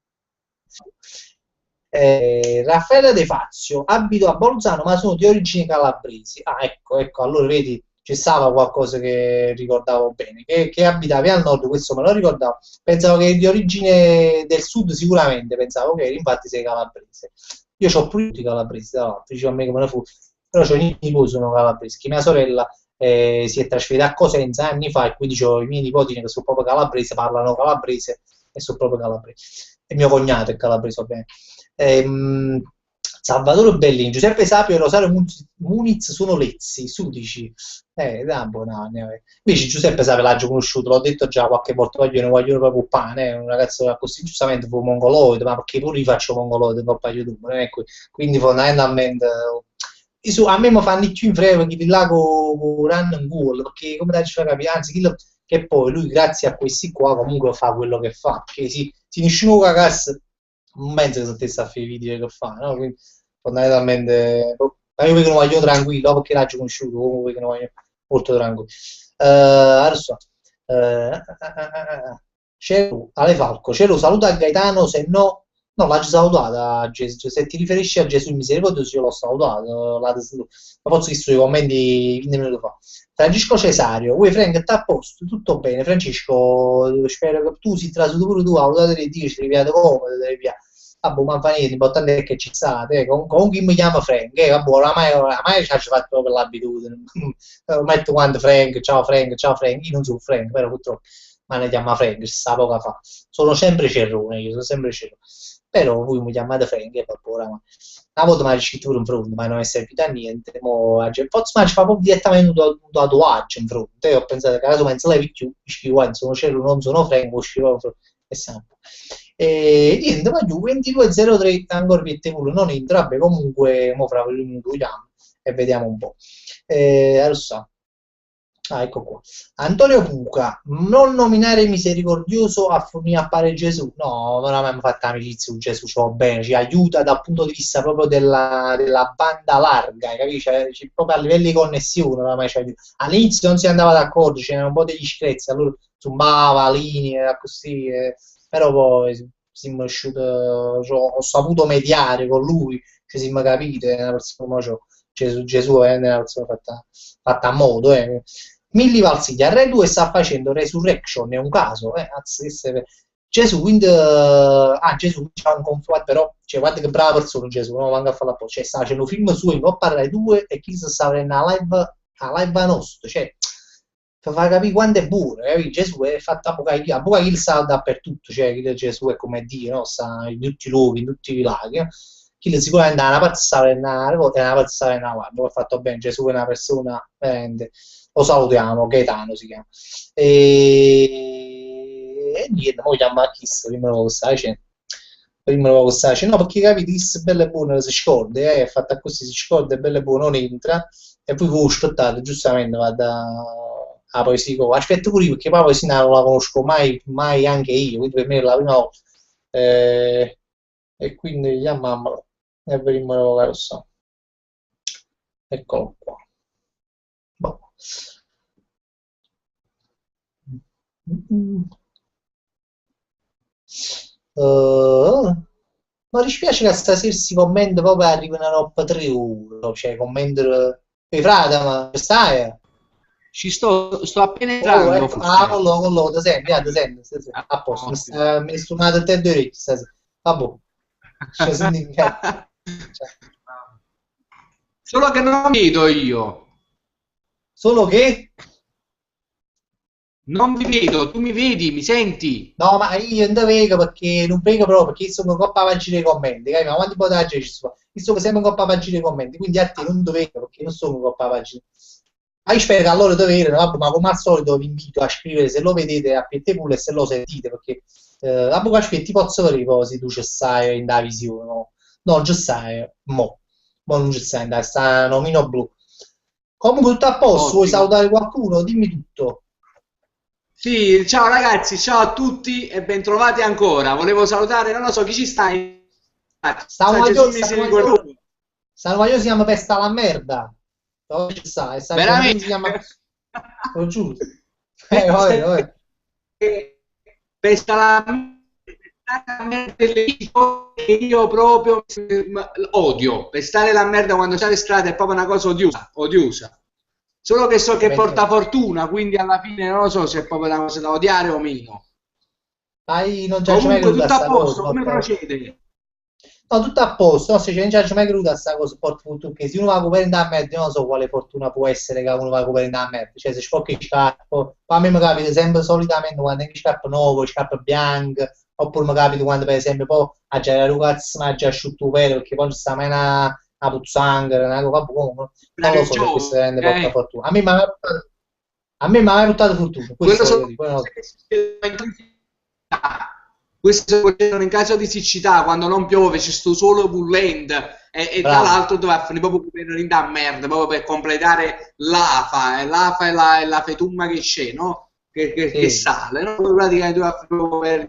Raffaele De Fazio, abito a Bolzano ma sono di origini calabresi. Ah, ecco, allora vedi, c'è stava qualcosa che ricordavo bene, che abitavi al nord, questo me lo ricordavo. Pensavo che di origine del sud sicuramente, pensavo che infatti sei calabrese. Io ho pure di calabresi, tra l'altro, dicevo a me come ne fu, però c'ho i nipoti sono calabresi, che mia sorella si è trasferita a Cosenza anni fa e quindi ho i miei nipoti che sono proprio calabresi, parlano calabrese e sono proprio calabresi. E mio cognato è calabrese, va bene. Ehm, Salvatore Bellini, Giuseppe Sapio e Rosario Muniz sono lezzi, sudici. Da buon anno. Invece Giuseppe Sapio l'ho già conosciuto, l'ho detto già qualche volta, voglio proprio pane, un ragazzo così giustamente fu mongoloide, ma perché pure io faccio mongoloide un paio di quindi fondamentalmente a me mi fanno più in frega che di là con Run Goal, perché come ti faccio capire, anzi, che poi lui grazie a questi qua comunque fa quello che fa, perché si nessuno cagasse, non penso che se sta a fare i video che fa, no? Quindi fondamentalmente, ma io vedo un voglio tranquillo, perché l'ho conosciuto, comunque vedo un voglio molto tranquillo. Adesso, Celu, Ale Falco, Celu saluta Gaetano, se no no, l'ha già salutata Gesù. Se ti riferisci a Gesù in misericordioso, io l'ho salutato. Ma forse visto i commenti 20 minuti fa. Francesco Cesario, uè Frank, sta a posto, tutto bene. Francesco, spero che tu si trasudi pure tu, valutate le 10, ripiate comodo, via. Vabbè, ma fa niente, l'importante è che ci state. Comunque mi chiama Frank, vabbè, oramai ci ha fatto per l'abitudine. Metto quando Frank, ciao Frank, io non sono Frank, però purtroppo ma ne chiama Frank, si sa poca fa. Sono sempre Cerrone, io sono sempre Cerrone. Però voi mi chiamate Frank e vabbè, oramai. Una volta mi ha scritto in fronte, ma non è servito a niente. Forse mi fa proprio direttamente un tatuaggio in fronte. E ho pensato che adesso penso levi più, scrivo, sono Cerrone, non sono Frank, lo scrivo e siamo. E niente, ma giù 22.03 ancora Piettepullo non entra, vabbè, comunque mo fra un minuto chiamo e vediamo un po'. Adesso, ecco qua. Antonio Puca, non nominare misericordioso a fornire a pare Gesù. No, non abbiamo fatto amicizia con Gesù, ci va bene, ci aiuta dal punto di vista proprio della banda larga, capisci? Cioè, proprio a livelli di connessione, oramai ci aiuta. All'inizio non si andava d'accordo, c'erano un po' degli screzi, allora zumbava, linee, così, però poi siamo riusciti, cioè, ho saputo mediare con lui, ci siamo capiti, è una persona, cioè, Gesù è una persona fatta a modo, Milli Valsiglia, Re 2 sta facendo Resurrection, è un caso, Gesù, quindi, Gesù c'ha un confronto, però, cioè, guarda che brava persona Gesù, non venga a fare la posta, cioè, sta facendo un film suo, non parlare due, e chi si sta facendo la live nostra, cioè, per far capire quanto è buono, capito? Gesù è fatto a poca chi sta dappertutto, cioè, Gesù è come Dio, no? Sta in tutti i luoghi, in tutti i laghi, no? Chi sicuramente da una parte sta facendo una cosa e da una parte sta facendo una live, ha fatto bene, Gesù è una persona, veramente, lo salutiamo, Gaetano si chiama. E niente, poi chiama a Kiss, prima lo stava dicendo. Prima lo stava dicendo, no, perché capite, Kiss bello e buono si scorda, è fatta così, si scorda, è bello e buono, non entra, e poi voi aspettate, giustamente, vada a poesia. Aspetto pure io, perché poi la poesia non la conosco mai anche io, quindi per me è la prima volta. E quindi chiamiamolo e vediamo la rossa. Eccolo qua. Boh. Mi dispiace che stasera si commenta proprio arrivano a 3 euro, cioè commento E frate, ma stai? Sto appena Oh, entrando, ecco, ah, forse. ti senti, ti senti, Ah, a posto, ottimo. mi è suonato te due orecchie stasera. Vabbè, ci senti niente. Cioè, Solo che non vedo io. solo che, Non mi vedo, tu mi vedi, mi senti? no, ma io non te vedo perché non vedo proprio, perché io sono un coppa a pagina i commenti, ma quanti potaggi ci sono? Io sono sempre un coppa a pagina i commenti, quindi a te non ti vedo perché non sono un coppa a pagina. Ma io spero che a loro te vedano, vabbè, ma come al solito vi invito a scrivere se lo vedete a pure e se lo sentite, perché vabbè, qua ti posso vedere poi se tu ci stai in da visione, no? No, non ci stai, mo non ci stai, in da sta nomino blu. Comunque tutto a posto, vuoi Ottimo. salutare qualcuno? Dimmi tutto. Sì, ciao ragazzi, ciao a tutti e bentrovati ancora. Volevo salutare, non lo so, chi ci sta Sta Gesù maglione, Misericordoso. sta maglione si chiama Pesta alla merda. Dove ci sta? E San Giorgio Veramente? si chiama, te lo giuro. Pensa Vabbè, vabbè. che pensa la merda che io proprio odio. Pestare la merda quando c'è le strade è proprio una cosa odiosa, odiosa. Solo che so che porta fortuna, quindi alla fine non lo so se è proprio una cosa da odiare o meno. Dai, non ci hai mai Comunque creduto a tutto a sta cosa, posto, come porca. procede? No, tutto a posto, no, se non ci hai mai creduto a sta cosa, porca fortuna, che se uno va a coprire da merda, io non so quale fortuna può essere che uno va a coprire da merda, cioè se spocchi scarpe, a me mi capita sempre solitamente quando hai scarpe nuove, scarpe bianche, oppure mi capita quando per esempio poi a girare un cazzo, ma già asciutto il pelo, perché poi non sta mai una puzzanghera, una cosa, vabbè, comunque, non lo Bravi so se questo giochi, veramente porta fortuna. A me mi ha mai portato fortuna, quello questo voglio sono dire, poi non lo cose so. che succedono in siccità. Queste succedono in caso di siccità, quando non piove, c'è sto solo pullent e tra Bravo, l'altro dove finire proprio per da merda, proprio per completare l'afa, l'afa e la fetumma che c'è, no? Che sì. sale, no? Praticamente dove proprio per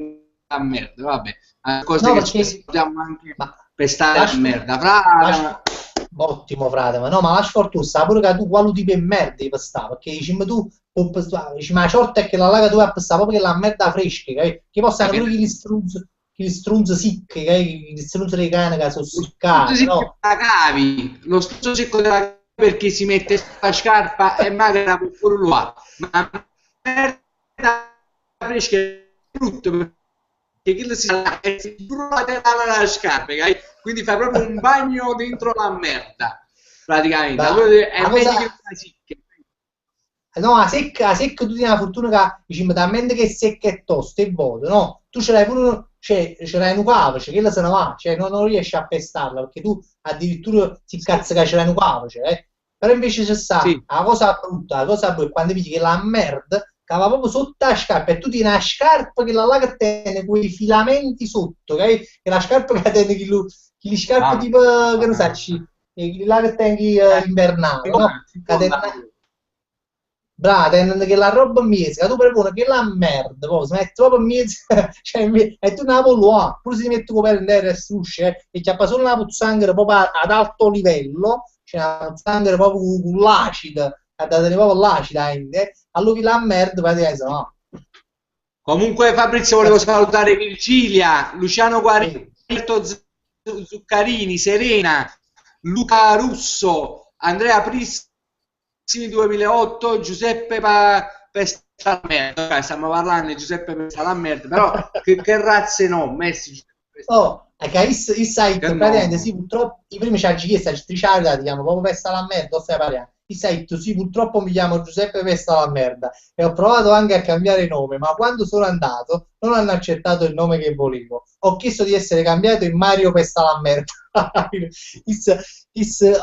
da merda, vabbè, cose No, che ci perché... salutiamo anche Ma per stare la lasci, merda. Fra, ottimo frate, ma no, ma lasci fortuna, sta pure che tu quale tipo di merda devi stare, perché dici, ma tu, dici, ma la sorte è che la laga tu vai a stare proprio che la merda fresca, che possano che pure gli strunzi secchi, gli strunzi dei cani che sono lo struzzo seccati, secco no? della cavi, lo struzzo secco della cavi perché si mette la scarpa e magari la può pure là. Ma la merda fresca è brutto perché quello si brucia la scarpa, okay? Quindi fai proprio un bagno dentro la merda, praticamente. Ma Allora è la meglio cosa, che la secca. no, a secca tu tieni la fortuna che dici, ma talmente che è secca e tosta e vuoto, no? Tu ce l'hai pure, cioè, ce l'hai in un cavace, che la se ne va, cioè, non riesci a pestarla, perché tu addirittura si Sì, cazzo che ce l'hai in un cavace, eh? Però invece c'è sta, sì. la cosa brutta, la cosa brutta, è quando vedi che la merda cava proprio sotto la scarpa e tu tieni la scarpa che la là che tiene quei filamenti sotto, ok? Che la scarpa che tiene che scarpe Ah, tipo, che non sai, quelli là che tieni invernale, no? si Che può tiene dare. brava, tenendo che la roba miese, che tu proponi che la merda, poi si mette proprio in mezzo, cioè, e tu non la puoi, pure se ti metti coperto in terra e strusce, e c'è solo una pozzanghera proprio ad alto livello, c'è una pozzanghera proprio con l'acido, da tenere proprio l'acida, allora che la merda, praticamente, no, Comunque Fabrizio volevo cazzo, salutare Virgilia, Luciano sì. Guaretto Zuccarini, Serena, Luca Russo, Andrea Prissimi 2008, Giuseppe Pestalammerda. Stiamo parlando di Giuseppe Pestalammerda, però che razze no, Messi Giuseppe Pestalammerda. Oh, è che il Che site praticamente nome? sì, purtroppo i primi ci ha chiesto, ci ti chiamo proprio Pesta la merda, stai parliamo. Il site sì, purtroppo mi chiamo Giuseppe Pesta la merda e ho provato anche a cambiare nome, ma quando sono andato non hanno accettato il nome che volevo. Ho chiesto di essere cambiato in Mario Pesta la merda.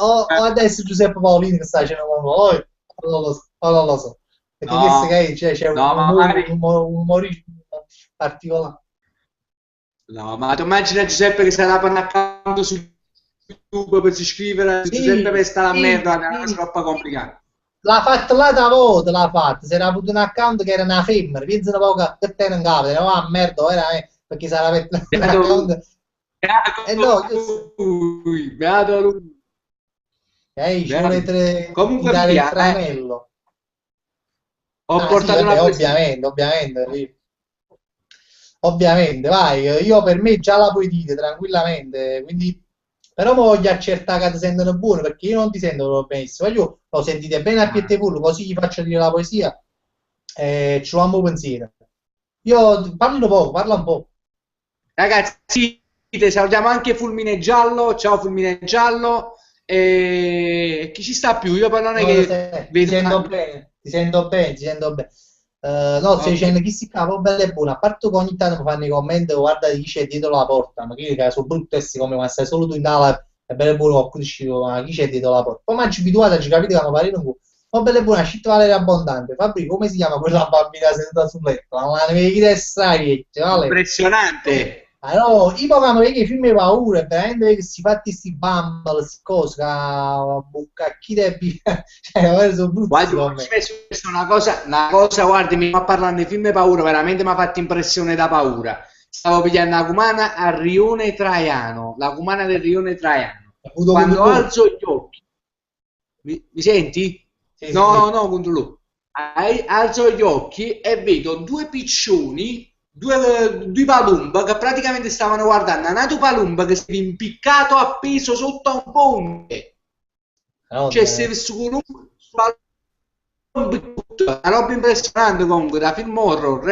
O adesso Giuseppe Paolini che sta dicendo con voi, non lo so. Perché questo No, che c'è un no, ma umore, magari un umorismo particolare. no, ma tu immagina Giuseppe che sarà per un account su YouTube per iscrivere Giuseppe Sì, Pesta la sì, merda, è una cosa sì. troppo complicata. L'ha fatto là da volta, l'ha fatto. Si era avuto un account che era una femmina, pensa un po' che te non capo, era una merda, veramente, perché si era aperto un Beato lui, account. E no, beato lui, ci beato lui. volete Comunque tirare il via, tranello. ho Ah sì, portato una vabbè, flessione. ovviamente, ovviamente, sì. Ovviamente, vai, io per me già la puoi dire tranquillamente, quindi Però mo voglio accertare che ti sentono buono, perché io non ti sento proprio benissimo. Io lo sentite bene a piette pure, così gli faccio dire la poesia e ci vamo pensiero. Io parlo poco, parla un po'. Ragazzi, salutiamo anche Fulmine Giallo. Ciao Fulmine Giallo. E chi ci sta più? Io poi non è No, che ti vedo sento bene, ti sento bene, ti sento bene. No, stai Ok. dicendo chi si cava, bella e buona. A parte che ogni tanto mi fanno i commenti, guarda chi c'è dietro la porta, ma che sono bruttessi come ma stai solo tu in tavola, è bello e buono, qualcuno dice, ma chi c'è dietro la porta? Poi mi ci abituato, ci capite che mi pare un po'. Ma bella e buona, scitta Valeria Abbondante. Fabri, come si chiama quella bambina seduta sul letto? Ma ne vedi che strani, vale? Impressionante. Allora, io quando vedo i film di paura, è veramente che si fatti sti bumble, sti cose, bucacchine e cioè, sono brutti Guardi, secondo oggi me. mi è successa una cosa, guardi, mi fa parlare di film di paura, veramente mi ha fatto impressione da paura. Stavo pigliando la cumana al rione Traiano, la cumana del rione Traiano. Ho avuto Quando controllo. alzo gli occhi, mi senti? Sì, sì, No, no, sì. no, Gundulu. Alzo gli occhi e vedo due piccioni, due palumba che praticamente stavano guardando un altro palumba che si è impiccato appeso sotto a un ponte. Cioè, Madonna, se sulla una roba impressionante comunque, da film horror,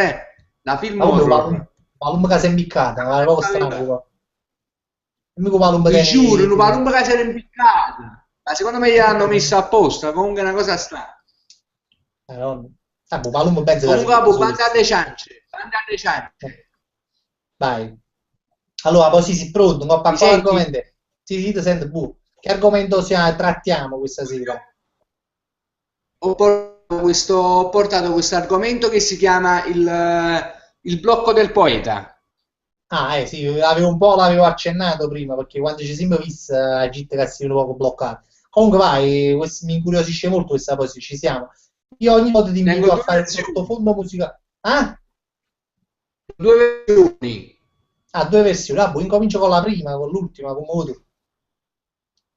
da film Ma come un horror. palum che si è impiccata, ma è proprio strano. Però. Non mica un palum Vi giuro, una tiene... palumba che si era impiccata. Ma secondo me gliel'hanno messa apposta, comunque è una cosa strana. Madonna. Ah, boh, palum penso che si Comunque, impicca boh, banda solissimo. alle ciance, banda alle ciance. Dai. Allora, poi sì, sì, pronto, no, Mi per quale senti? argomento? Sì, sì, ti sento, boh. Che argomento trattiamo questa sera? Ho portato questo argomento che si chiama il blocco del poeta. Ah, sì, l'avevo accennato prima, perché quando ci siamo visti, la gente che si è un poco bloccato. Comunque vai, mi incuriosisce molto questa cosa, ci siamo. Io ogni volta ti Tengo invito a due fare il versioni, sottofondo musicale. Ah? due versioni. Ah, due versioni. Ah, boh, incomincio con la prima, con l'ultima, come vuoi tu.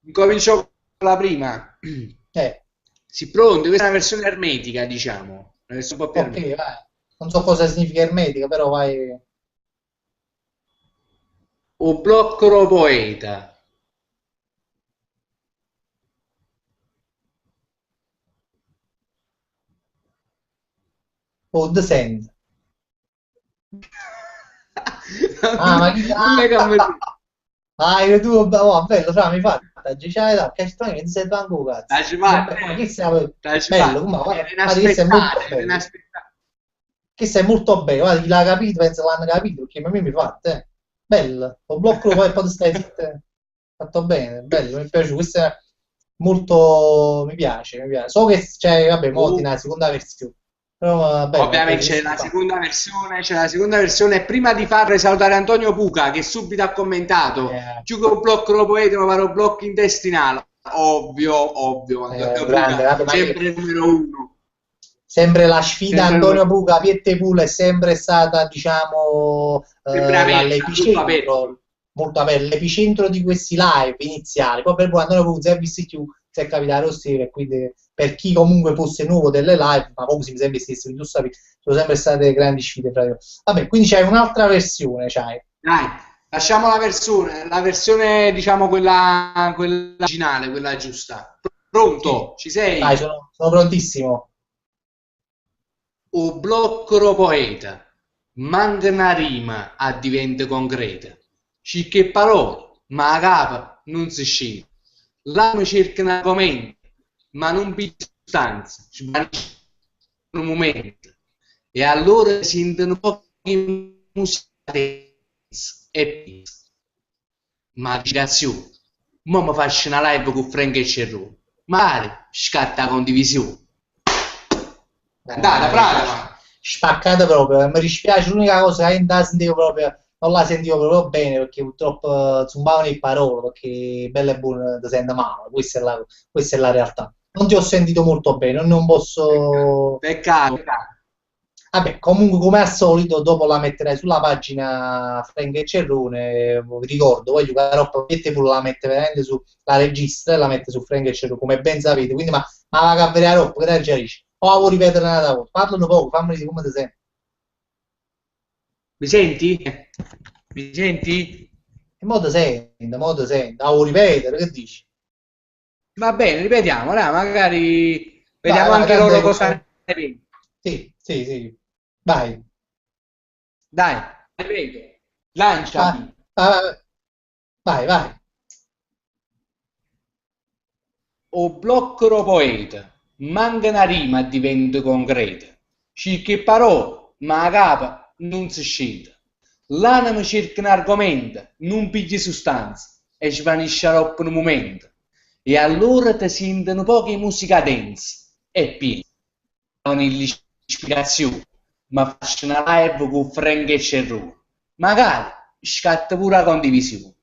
Incomincio con la prima. Eh, Sì, pronto, questa è una versione ermetica, diciamo, una versione un po' più ok, ermetica. vai. Non so cosa significa ermetica, però vai. O blocco poeta. Oh, The Sand. Ah, ma Non chi... non è che Ah, ah, tu, oh, bello, fra, mi fatta, che strano che non sei tanto cazzo. Taci Vabbè, ma che fatte, sei taci bello, fatte. ma Era guarda che sei molto inaspettate, era bello. inaspettato. Che sei molto bello, guarda, chi l'ha capito, penso l'hanno capito, perché a me mi fatta, eh. Bello, lo blocco poi stai zitto. Fatto bene, bello, mi piace, questo è molto, mi piace, mi piace. So che c'è, vabbè, mo Oh, di una seconda versione, però bello, mi ovviamente piace, che c'è si la fa. seconda versione, c'è la seconda versione. Prima di far salutare Antonio Puca, che subito ha commentato, Eh, più che un blocco poeta, ma un blocco intestinale. Ovvio, ovvio, Antonio grande, Puca, vabbè, ma che sempre il numero uno. sempre la sfida Sempre il Antonio numero uno. Puga, Piette Pula è sempre stata, diciamo, Sempre aperta, tutto l'epicentro, aperto. molto aperto, l'epicentro di questi live iniziali. Poi per poi Antonio Puga si è visto più, si è capitato Rossi, e quindi per chi comunque fosse nuovo delle live, ma comunque mi sembra stesso, tu sappi, sono sempre state grandi sfide fra di loro. Vabbè, quindi c'è un'altra versione, c'hai. Dai, lasciamo la versione, diciamo, quella originale, quella giusta. Sì, Pronto? Ci vai, sei? sono prontissimo. O blocco poeta, manca una rima a diventa concreta. Cicche parole, ma a capo non si scende. Là mi cerca un argomento, ma non più sostanza, svanisce un momento. E allora si sentono pochi musica e peace. Ma dichiarazione, mo mi faccio una live con Frank e Cerrone. Magari scatta la condivisione. Andata, Mi brava, piace. ma. Spaccata proprio, mi dispiace, l'unica cosa che non la sentivo proprio, non la sentivo proprio bene perché purtroppo zumbavano le parole, perché bella e buona ti sente male, questa è la realtà. Non ti ho sentito molto bene, non posso... Peccato, peccato. Vabbè, comunque come al solito, dopo la metterai sulla pagina Frank e Cerrone, vi ricordo, voglio che la roba pure la mette veramente su, la registra e la mette su Frank e Cerrone, come ben sapete, quindi ma la cavere la roba, che te giarisci. O la vuoi ripetere una volta, parlano poco, fammi dire come ti senti. Mi senti? Mi senti? mo te sento. Ah, vuoi ripetere, che dici? Va bene, ripetiamo, dai, magari Vai, vediamo vai, anche tanto loro è cosa che... ne pensano. Sì, sì, sì. Vai. Dai, ripeto, Vai, lanciati. vai, vai, vai. O blocco poeta, manca una rima diventa concreta. Cirche parole, ma a capo non si scende. L'anima cerca un argomento, non piglia sostanza e svanisce dopo un momento. E allora ti sentono poche musica densa e piena. Non l'ispirazione, ma faccio una live con Frank e Cerrone. Magari scatta pure la condivisione.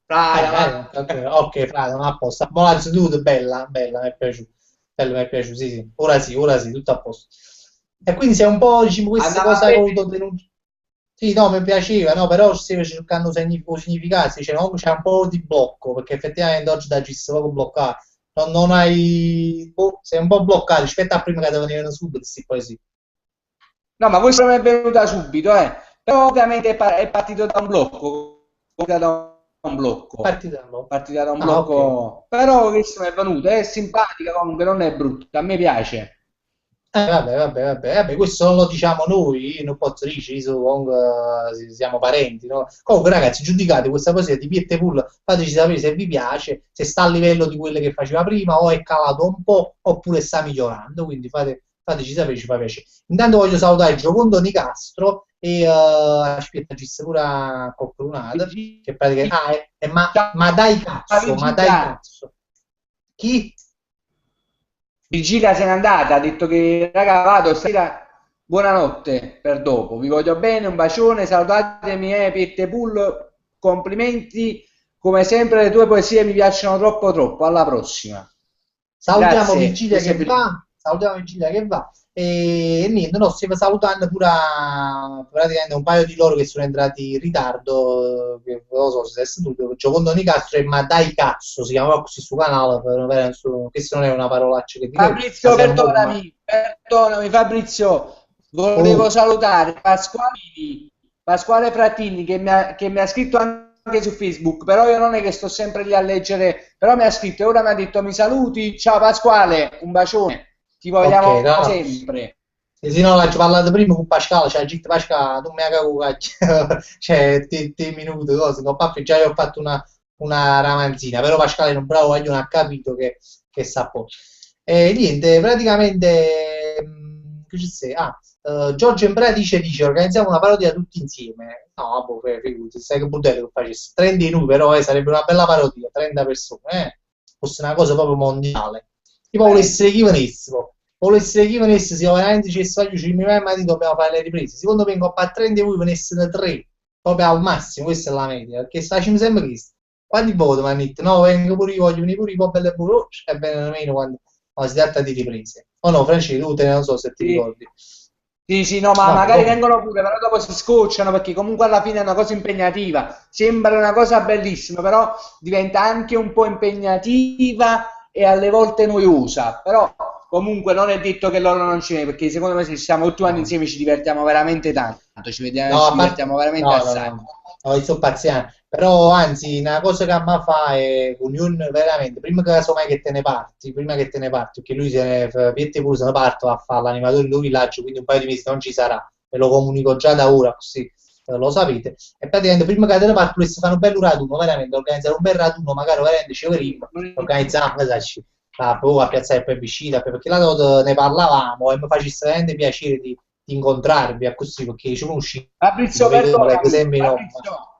Brava, Ok, ok, frate, non a posto. Buona anzitutto, bella, bella, mi è piaciuto. Bello, mi è piaciuto, sì. Ora sì, tutto a posto. E quindi se un po', diciamo, queste andava cose hai bene. voluto denunciare. Sì, no, mi piaceva, no, però stiamo cercando significati, cioè, no, c'è un po' di blocco, perché effettivamente oggi da GIS poco bloccato. Non hai... boh, sei un po' bloccato rispetto a prima che te venivano subito, sì, poi sì. No, ma questa non è venuta subito, eh. Però ovviamente è partito da un blocco. Partita da un blocco. Partita no? Partita da un Ah, ok. blocco. Però questo è venuto, è simpatica comunque, non è brutta. A me piace. Vabbè, questo non lo diciamo noi, non posso dire, comunque siamo parenti, no? Comunque ragazzi, giudicate questa cosa di Piette Pool, fateci sapere se vi piace, se sta a livello di quelle che faceva prima o è calato un po' oppure sta migliorando, quindi fateci sapere, ci fa piacere. Intanto voglio salutare Giocondo Nicastro e aspetta, ci sta pure a Cocrunata, che praticamente... Ah, ma dai Virgilia, cazzo. Chi? Virgilia se n'è andata, ha detto che raga vado stasera, buonanotte per dopo, vi voglio bene, un bacione, salutatemi Piette Pool, complimenti, come sempre le tue poesie mi piacciono troppo troppo, alla prossima. Salutiamo Grazie, Virgilia questo è che Virgilia. va, salutiamo Virgilia che va. E niente, no, stiamo salutando pure praticamente un paio di loro che sono entrati in ritardo, che non lo so se è stato Giocondo Nicastro e Ma dai cazzo, si chiama così su canale, questa non è una parolaccia che dico io, ma Fabrizio, siamo proprio ma... perdonami Fabrizio, volevo Oh, salutare Pasquale Frattini che mi ha scritto anche su Facebook, però io non è che sto sempre lì a leggere, però mi ha scritto e ora mi ha detto mi saluti, ciao Pasquale, un bacione, ti ok, vogliamo no. sempre. E se no, l'ho parlato prima con Pascal, cioè, Git Pascal, non mi ha cagato, cioè, te minuti, cose, con Paffi già gli ho fatto una ramanzina, però Pascal è un bravo non ha capito che sa po'. E niente, praticamente, che ci sei? Ah, Giorgio Embra dice, organizziamo una parodia tutti insieme. No, boh, figurati, sai che budello che facessi, 30 in uno, però sarebbe una bella parodia, 30 persone, fosse una cosa proprio mondiale. Tipo volesse chi venissimo. Volesse chi venisse, se io veramente ci sto io, ci mi vai mai dobbiamo fare le riprese. Secondo me in Coppa a 30 voi venissero 3, proprio al massimo, questa è la media, perché facciamo sempre questo. Quanti voti mi hanno detto? No, vengo pure io, voglio venire pure io, poi belle pure, e bene meno quando si tratta di riprese. O no, Francesco, tu te ne non so se ti Sì. ricordi. Sì, sì, no, ma Vabbè, magari comunque. vengono pure, però dopo si scocciano perché comunque alla fine è una cosa impegnativa. Sembra una cosa bellissima, però diventa anche un po' impegnativa e alle volte noiosa. Però comunque non è detto che loro non ci vengono, perché secondo me se stiamo tutti quanti No. insieme ci divertiamo veramente tanto, No, ci a parte... divertiamo veramente No, no, assai. no, no, io sto pazziano. Però, anzi, una cosa che a me fa è unione veramente, prima che casomai che te ne parti, prima che te ne parti, perché lui se ne fa, Piette pure se ne parte a fare l'animatore in un villaggio, quindi un paio di mesi non ci sarà, ve lo comunico già da ora, così lo sapete. E praticamente prima che te ne parti, dovresti fare un bel raduno, veramente, organizzare un bel raduno, magari veramente ci Sì, verremo, organizziamo, sai, a piazzare il plebiscito, perché là dove ne parlavamo e mi facesse veramente piacere di incontrarvi a così perché ci conosci, Fabrizio, ma vedo, ma leggo perdonami, sempre no, ma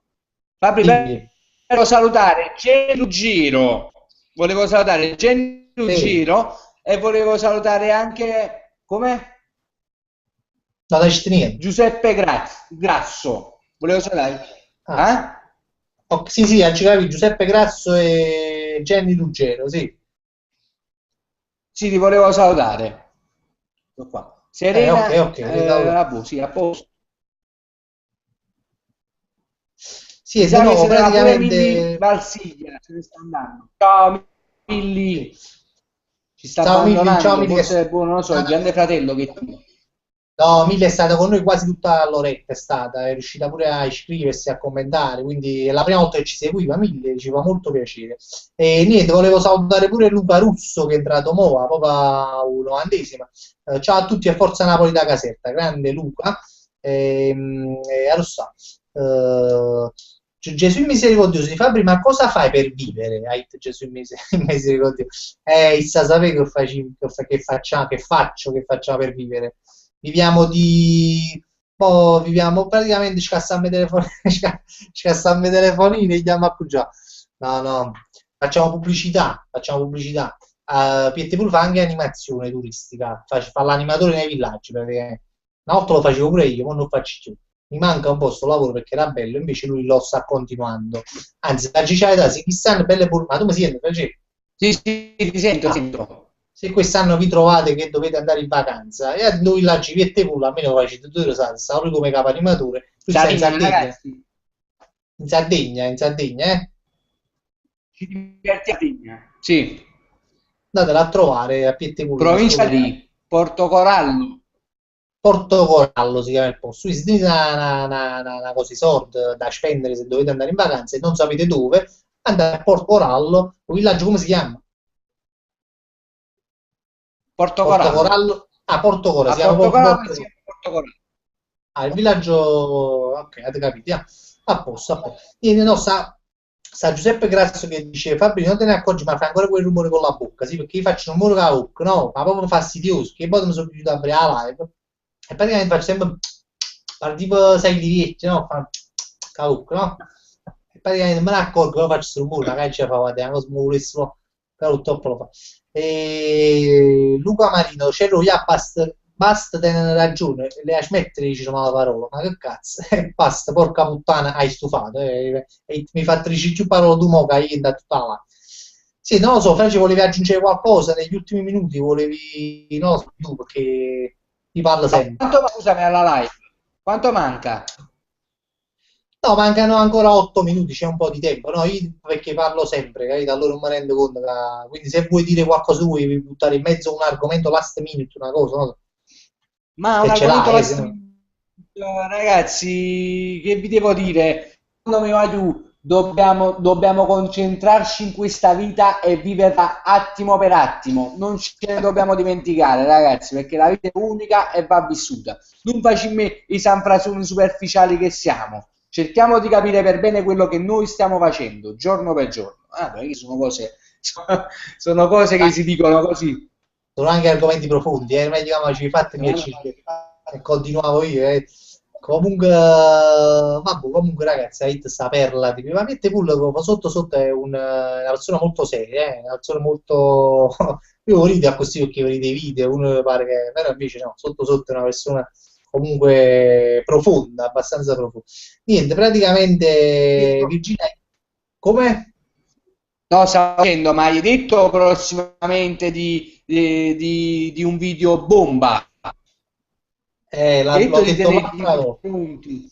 Fabri, dimmi, volevo salutare Jenny Ruggiero, volevo salutare Jenny sì, Ruggiero e volevo salutare anche, come? non dici niente. Giuseppe Grasso, volevo salutare, Ah, eh? sì, sì, aggiungavi Giuseppe Grasso e Jenny Ruggero, sì. Sì, ti volevo salutare. Ecco qua. Ok, Serena, ok, risalvo. sì, a posto. Sì, Mi e se sa che no, se ne va pure Milli praticamente, Valsiglia, se ne sta andando. Ciao sì. Milli, ci sta Ciao abbandonando, Milli che... forse, boh, non lo so, il grande fratello che... No, Mille è stata con noi quasi tutta l'oretta, è stata, è riuscita pure a iscriversi, a commentare, quindi è la prima volta che ci seguiva Mille, ci fa molto piacere. E niente, volevo salutare pure Luca Russo che è entrato mo, proprio 90esima. Ciao a tutti e Forza Napoli da Caserta, grande Luca. Allora sta. Gesù in misericordioso di Fabri, ma cosa fai per vivere? Gesù in in misericordioso. Issa sapere che facciamo per vivere. Viviamo di... viviamo praticamente scassando telefonine, scassando telefonine e andiamo a già. No, no, facciamo pubblicità. Pietepul fa anche animazione turistica, fa l'animatore nei villaggi, praticamente. Una volta lo facevo pure io, ma non lo faccio più. Mi manca un po' sto lavoro perché era bello, invece lui lo sta continuando. Anzi, la Gicciaità, se quest'anno belle ma tu mi senti, Francesco? Sì, sì, ti sento, Ah, sento. se quest'anno vi trovate che dovete andare in vacanza e a noi là ci Pietepul, almeno facete due rosate, sta lui come capo animatore, tu stai in Sarina, Sardegna, ragazzi, in Sardegna. ci divertiamo. Sì, Andatela a trovare a Pietepul nel suo provincia villaggio. di Portocorallo. Portocorallo si chiama il posto. Qui si dice una cosa sorda da spendere se dovete andare in vacanza e non sapete dove, andate a Portocorallo, il villaggio come si chiama? Portocorallo. Portocorallo? Ah, Portocorallo, A si chiama proprio Portocorallo si Portocorallo. chiama Portocorallo. Ah, il villaggio... Ok, avete capito, a posto, a posto. Niente, no, sta Giuseppe Grasso che dice Fabio, non te ne accorgi, ma fai ancora quel rumore con la bocca, sì, perché io faccio un rumore con la bocca, no, ma proprio fastidioso, che poi mi sono piaciuto a aprire la live e praticamente faccio sempre parlo tipo sai lievietti, no? Fa con la bocca, no? E praticamente me ne accorgo, però faccio questo rumore, magari ci fa vedere, una cosa mi volesse, però purtroppo lo fa. E Luca Marino, Cerro, ja, basta tenere ragione, le smettere di dire male parola, ma che cazzo, basta, porca puttana, hai stufato, e mi fa trici più parole tu mo che hai da tutta là. Sì, non lo so, Franci, volevi aggiungere qualcosa negli ultimi minuti, volevi, non lo so, tu, perché ti parlo No, sempre. scusami alla live. Quanto manca? No, mancano ancora 8 minuti, c'è un po' di tempo, no? Io perché parlo sempre, capito? Allora non mi rendo conto quindi se vuoi dire qualcosa tu, vuoi buttare in mezzo un argomento last minute, una cosa, no? Ma un Se ce argomento l'hai, last se no... minute, ragazzi, che vi devo dire? Secondo me, Maiu, dobbiamo concentrarci in questa vita e viverla attimo per attimo. Non ce ne dobbiamo dimenticare, ragazzi, perché la vita è unica e va vissuta. Non facciamo i sanfrasoni superficiali che siamo. Cerchiamo di capire per bene quello che noi stiamo facendo, giorno per giorno. Ah, perché sono cose che Dai, si dicono così. sono anche argomenti profondi, meglio che ci fate piacere e continuavo io. Comunque, vabbè, comunque ragazzi, Ait sta perla di privamente Pull sotto sotto è una persona molto seria, una persona molto... Io lo rido a così perché vedi i video, uno pare che... Però invece no, sotto sotto è una persona comunque profonda, abbastanza profonda. Niente, praticamente Virginia... Come? No, stavo dicendo, ma hai detto prossimamente di un video bomba? Hai L'ho detto di detto tenervi l'altra volta. pronti?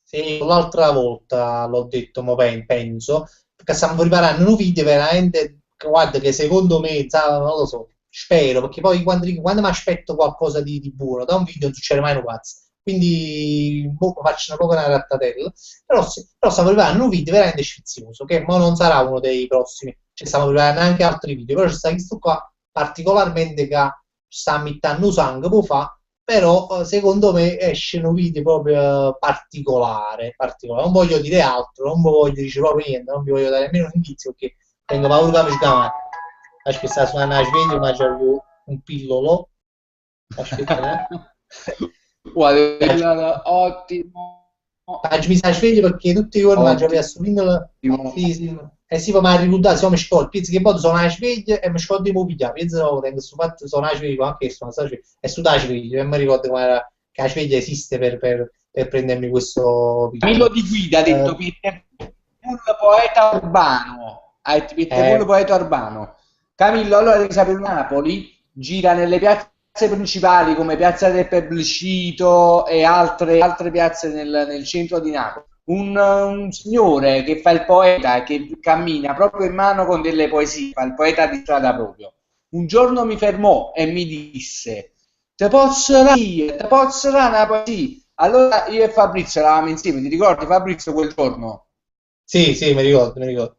Sì, l'altra volta l'ho detto, penso, perché stiamo preparando un video veramente, guarda, che secondo me, non lo so, spero, perché poi quando mi aspetto qualcosa di buono, da un video non succede mai un cazzo. Quindi boh, faccio una poca una rattatella, però, però stiamo preparando un video veramente sfizioso, che mo non sarà uno dei prossimi, cioè stiamo preparando anche altri video, però c'è sta questo qua particolarmente che sta mettendo sangue, può fa però secondo me esce un video proprio particolare, particolare. Non voglio dire altro, non voglio dire proprio niente, non vi voglio dare nemmeno un indizio perché tengo paura che mi sgamano. Aspetta, sta suonando la sveglia, ma c'è un pillolo. Aspetta, Guarda, ottimo, mi sa sveglio perché tutti i giorni mangio per assumino ottimo. sì, sì. Eh sì, ma mi ricordato, se mi scordo, penso che poi sono la sveglia e mi scordo di mobiliare, penso no, tengo sto fatto, sono la sveglia, anche sono sta sveglia, e su da sveglia, e mi ricordo come era, che la sveglia esiste per prendermi questo Camillo piccolo. di Guida ha detto Eh, Pitbull poeta urbano. Ha detto Pitbull eh, poeta urbano. Camillo, allora devi sapere, Napoli gira nelle piazze principali come Piazza del Plebiscito e altre piazze nel centro di Napoli. Un signore che fa il poeta, che cammina proprio in mano con delle poesie, fa il poeta di strada proprio. Un giorno mi fermò e mi disse: te posso dare una poesia. Allora io e Fabrizio eravamo insieme, ti ricordi Fabrizio quel giorno? Sì, sì, mi ricordo, mi ricordo.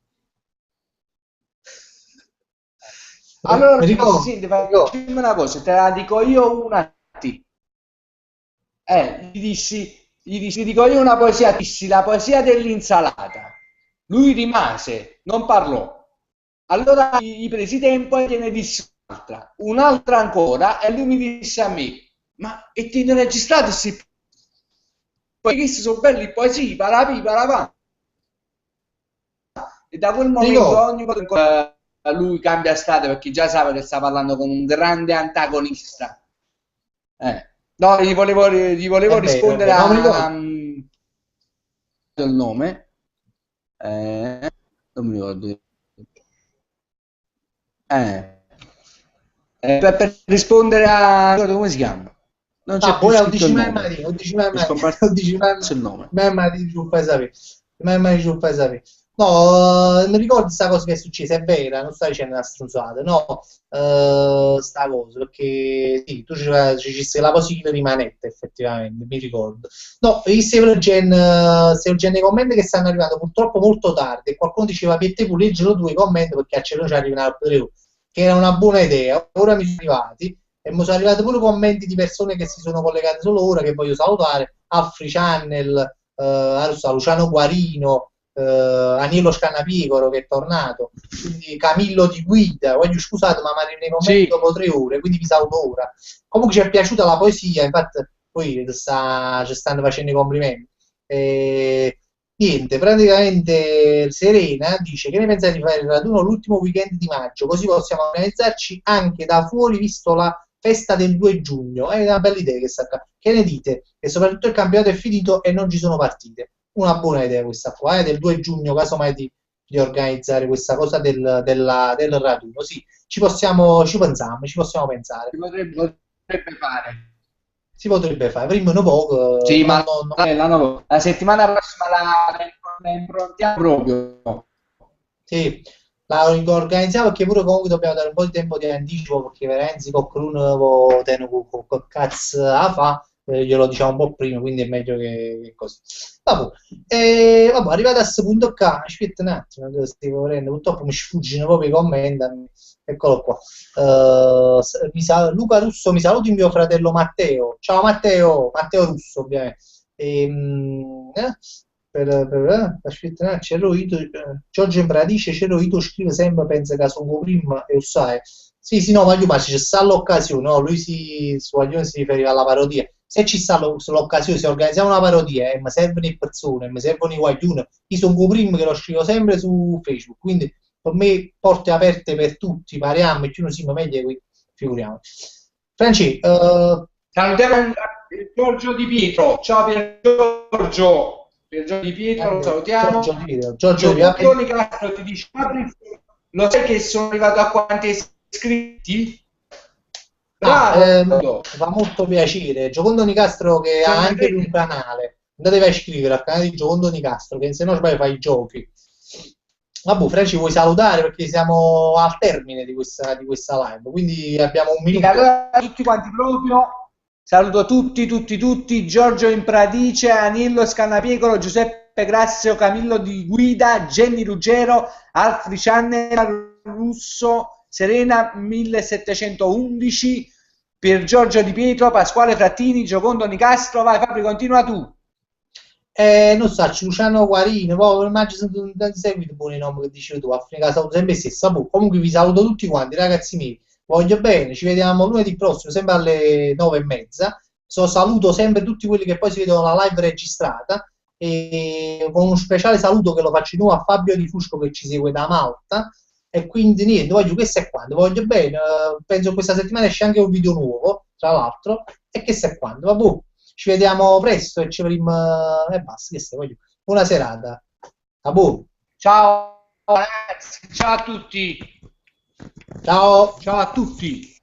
Allora, Mi ricordo, senti, mi ricordo. facciamo una cosa, te la dico io una a te. Gli dico io una poesia, dissi la poesia dell'insalata. Lui rimase, non parlò. Allora gli presi tempo e gliene dissi un'altra ancora, e lui mi disse a me, ma e ti ne registrate questi questi sono belli poesie, parapi, parapà. E da quel Mi momento ricordo. ogni volta che lui cambia strada perché già sa che sta parlando con un grande antagonista. No, gli volevo È rispondere vero, no, mi ricordo. il nome, non mi ricordo. Eh, per rispondere a come si chiama? Non c'è Ah, più buona, scritto il 11 nome. Martino, 11 Martino, Mi è scomparso 11 il nome. Martino, ci fai sapere. Martino, ci fai sapere. No, mi ricordo questa cosa che è successa, è vera, non stai dicendo una stronzata, no, sta cosa, perché sì, tu ci disse la positiva rimanette, effettivamente, mi ricordo. No, io stavo nei commenti che stanno arrivando purtroppo molto tardi, e qualcuno diceva per te pure leggere due commenti perché a cielo ci arrivano a potere, che era una buona idea, ora mi sono arrivati. E mi sono arrivati pure commenti di persone che si sono collegate solo ora, che voglio salutare, Alfri Channel, Luciano Guarino, Aniello Scannapicoro che è tornato, quindi Camillo Di Guida, voglio scusate ma mi arrivano i commenti Sì, dopo 3 ore, quindi vi saluto ora. Comunque ci è piaciuta la poesia, infatti poi ci stanno facendo i complimenti. E, niente, praticamente Serena dice che ne pensate di fare il raduno l'ultimo weekend di maggio, così possiamo organizzarci anche da fuori, visto la festa del 2 giugno. È una bella idea questa qua. Che ne dite? E soprattutto il campionato è finito e non ci sono partite. Una buona idea questa qua, del 2 giugno, casomai di organizzare questa cosa del raduno. Sì, ci possiamo pensare. potrebbe fare. Si potrebbe fare, prima un poco, Sì, ma la settimana prossima la improntiamo proprio. sì, la organizziamo perché pure comunque dobbiamo dare un po' di tempo di anticipo perché Verenzi con Clun con cazzo a fa, glielo diciamo un po' prima, quindi è meglio che così. Vabbè, vabbè, arrivato a questo punto qua, aspetta un attimo, che stiamo vedendo, purtroppo mi sfuggono proprio i commenti, eccolo qua. Luca Russo, mi saluti mio fratello Matteo. Ciao Matteo, Matteo Russo ovviamente. Aspetta, c'ero io, Giorgio Imbradice, c'ero io, scrive sempre, pensa che sono prima e lo sai. Sì, sì, no, ma io ma ci sta l'occasione, no? Su Aglione si riferiva alla parodia. Se ci sta l'occasione, se organizziamo una parodia e mi servono le persone, mi servono i guaglioni, io sono il primo che lo scrivo sempre su Facebook, quindi per me porte aperte per tutti, pariamo, e chi non si meglio, qui, figuriamo. Franci, Salutiamo Giorgio Di Pietro. Ciao Giorgio. Giorgio Di Pietro, lo Giorgio salutiamo. Di Vito, Giorgio Di Vito, Giovanni Castro ti dice, Fabrizio, lo sai che sono arrivato a quanti iscritti? ah, Bravo. fa molto piacere. Giocondo Nicastro che ha Sono anche lui un tre. canale. Andatevi a iscrivere al canale di Giocondo Nicastro, che se non sbaglio fa i giochi. Vabbè, Fra, ci vuoi salutare perché siamo al termine di questa live, quindi abbiamo un Sì, minuto. allora tutti quanti proprio. Saluto tutti, Giorgio Impradice, Anillo Scannapiecolo, Giuseppe Grazio, Camillo Di Guida, Jenny Ruggero, Altri Channel, Russo, Serena 1711, Pier Giorgio Di Pietro, Pasquale Frattini, Giocondo Nicastro. Vai Fabri, continua tu. Non so, Luciano Guarino, poi immagino sono tanti seguiti buoni nomi che dicevi tu, Africa saluto sempre stessa. Comunque vi saluto tutti quanti, ragazzi miei. Voglio bene, ci vediamo lunedì prossimo, sempre alle 9:30. Saluto sempre tutti quelli che poi si vedono la live registrata e con un speciale saluto che lo faccio di nuovo a Fabio Di Fusco che ci segue da Malta. E quindi niente, voglio questo è quanto, voglio bene. Penso che questa settimana esce anche un video nuovo, tra l'altro, e questo è quanto. Vabbè. Ci vediamo presto e ci vedremo e basta. Che stai, voglio. Buona serata. A voi. Ciao ragazzi, ciao a tutti. Ciao. Ciao a tutti.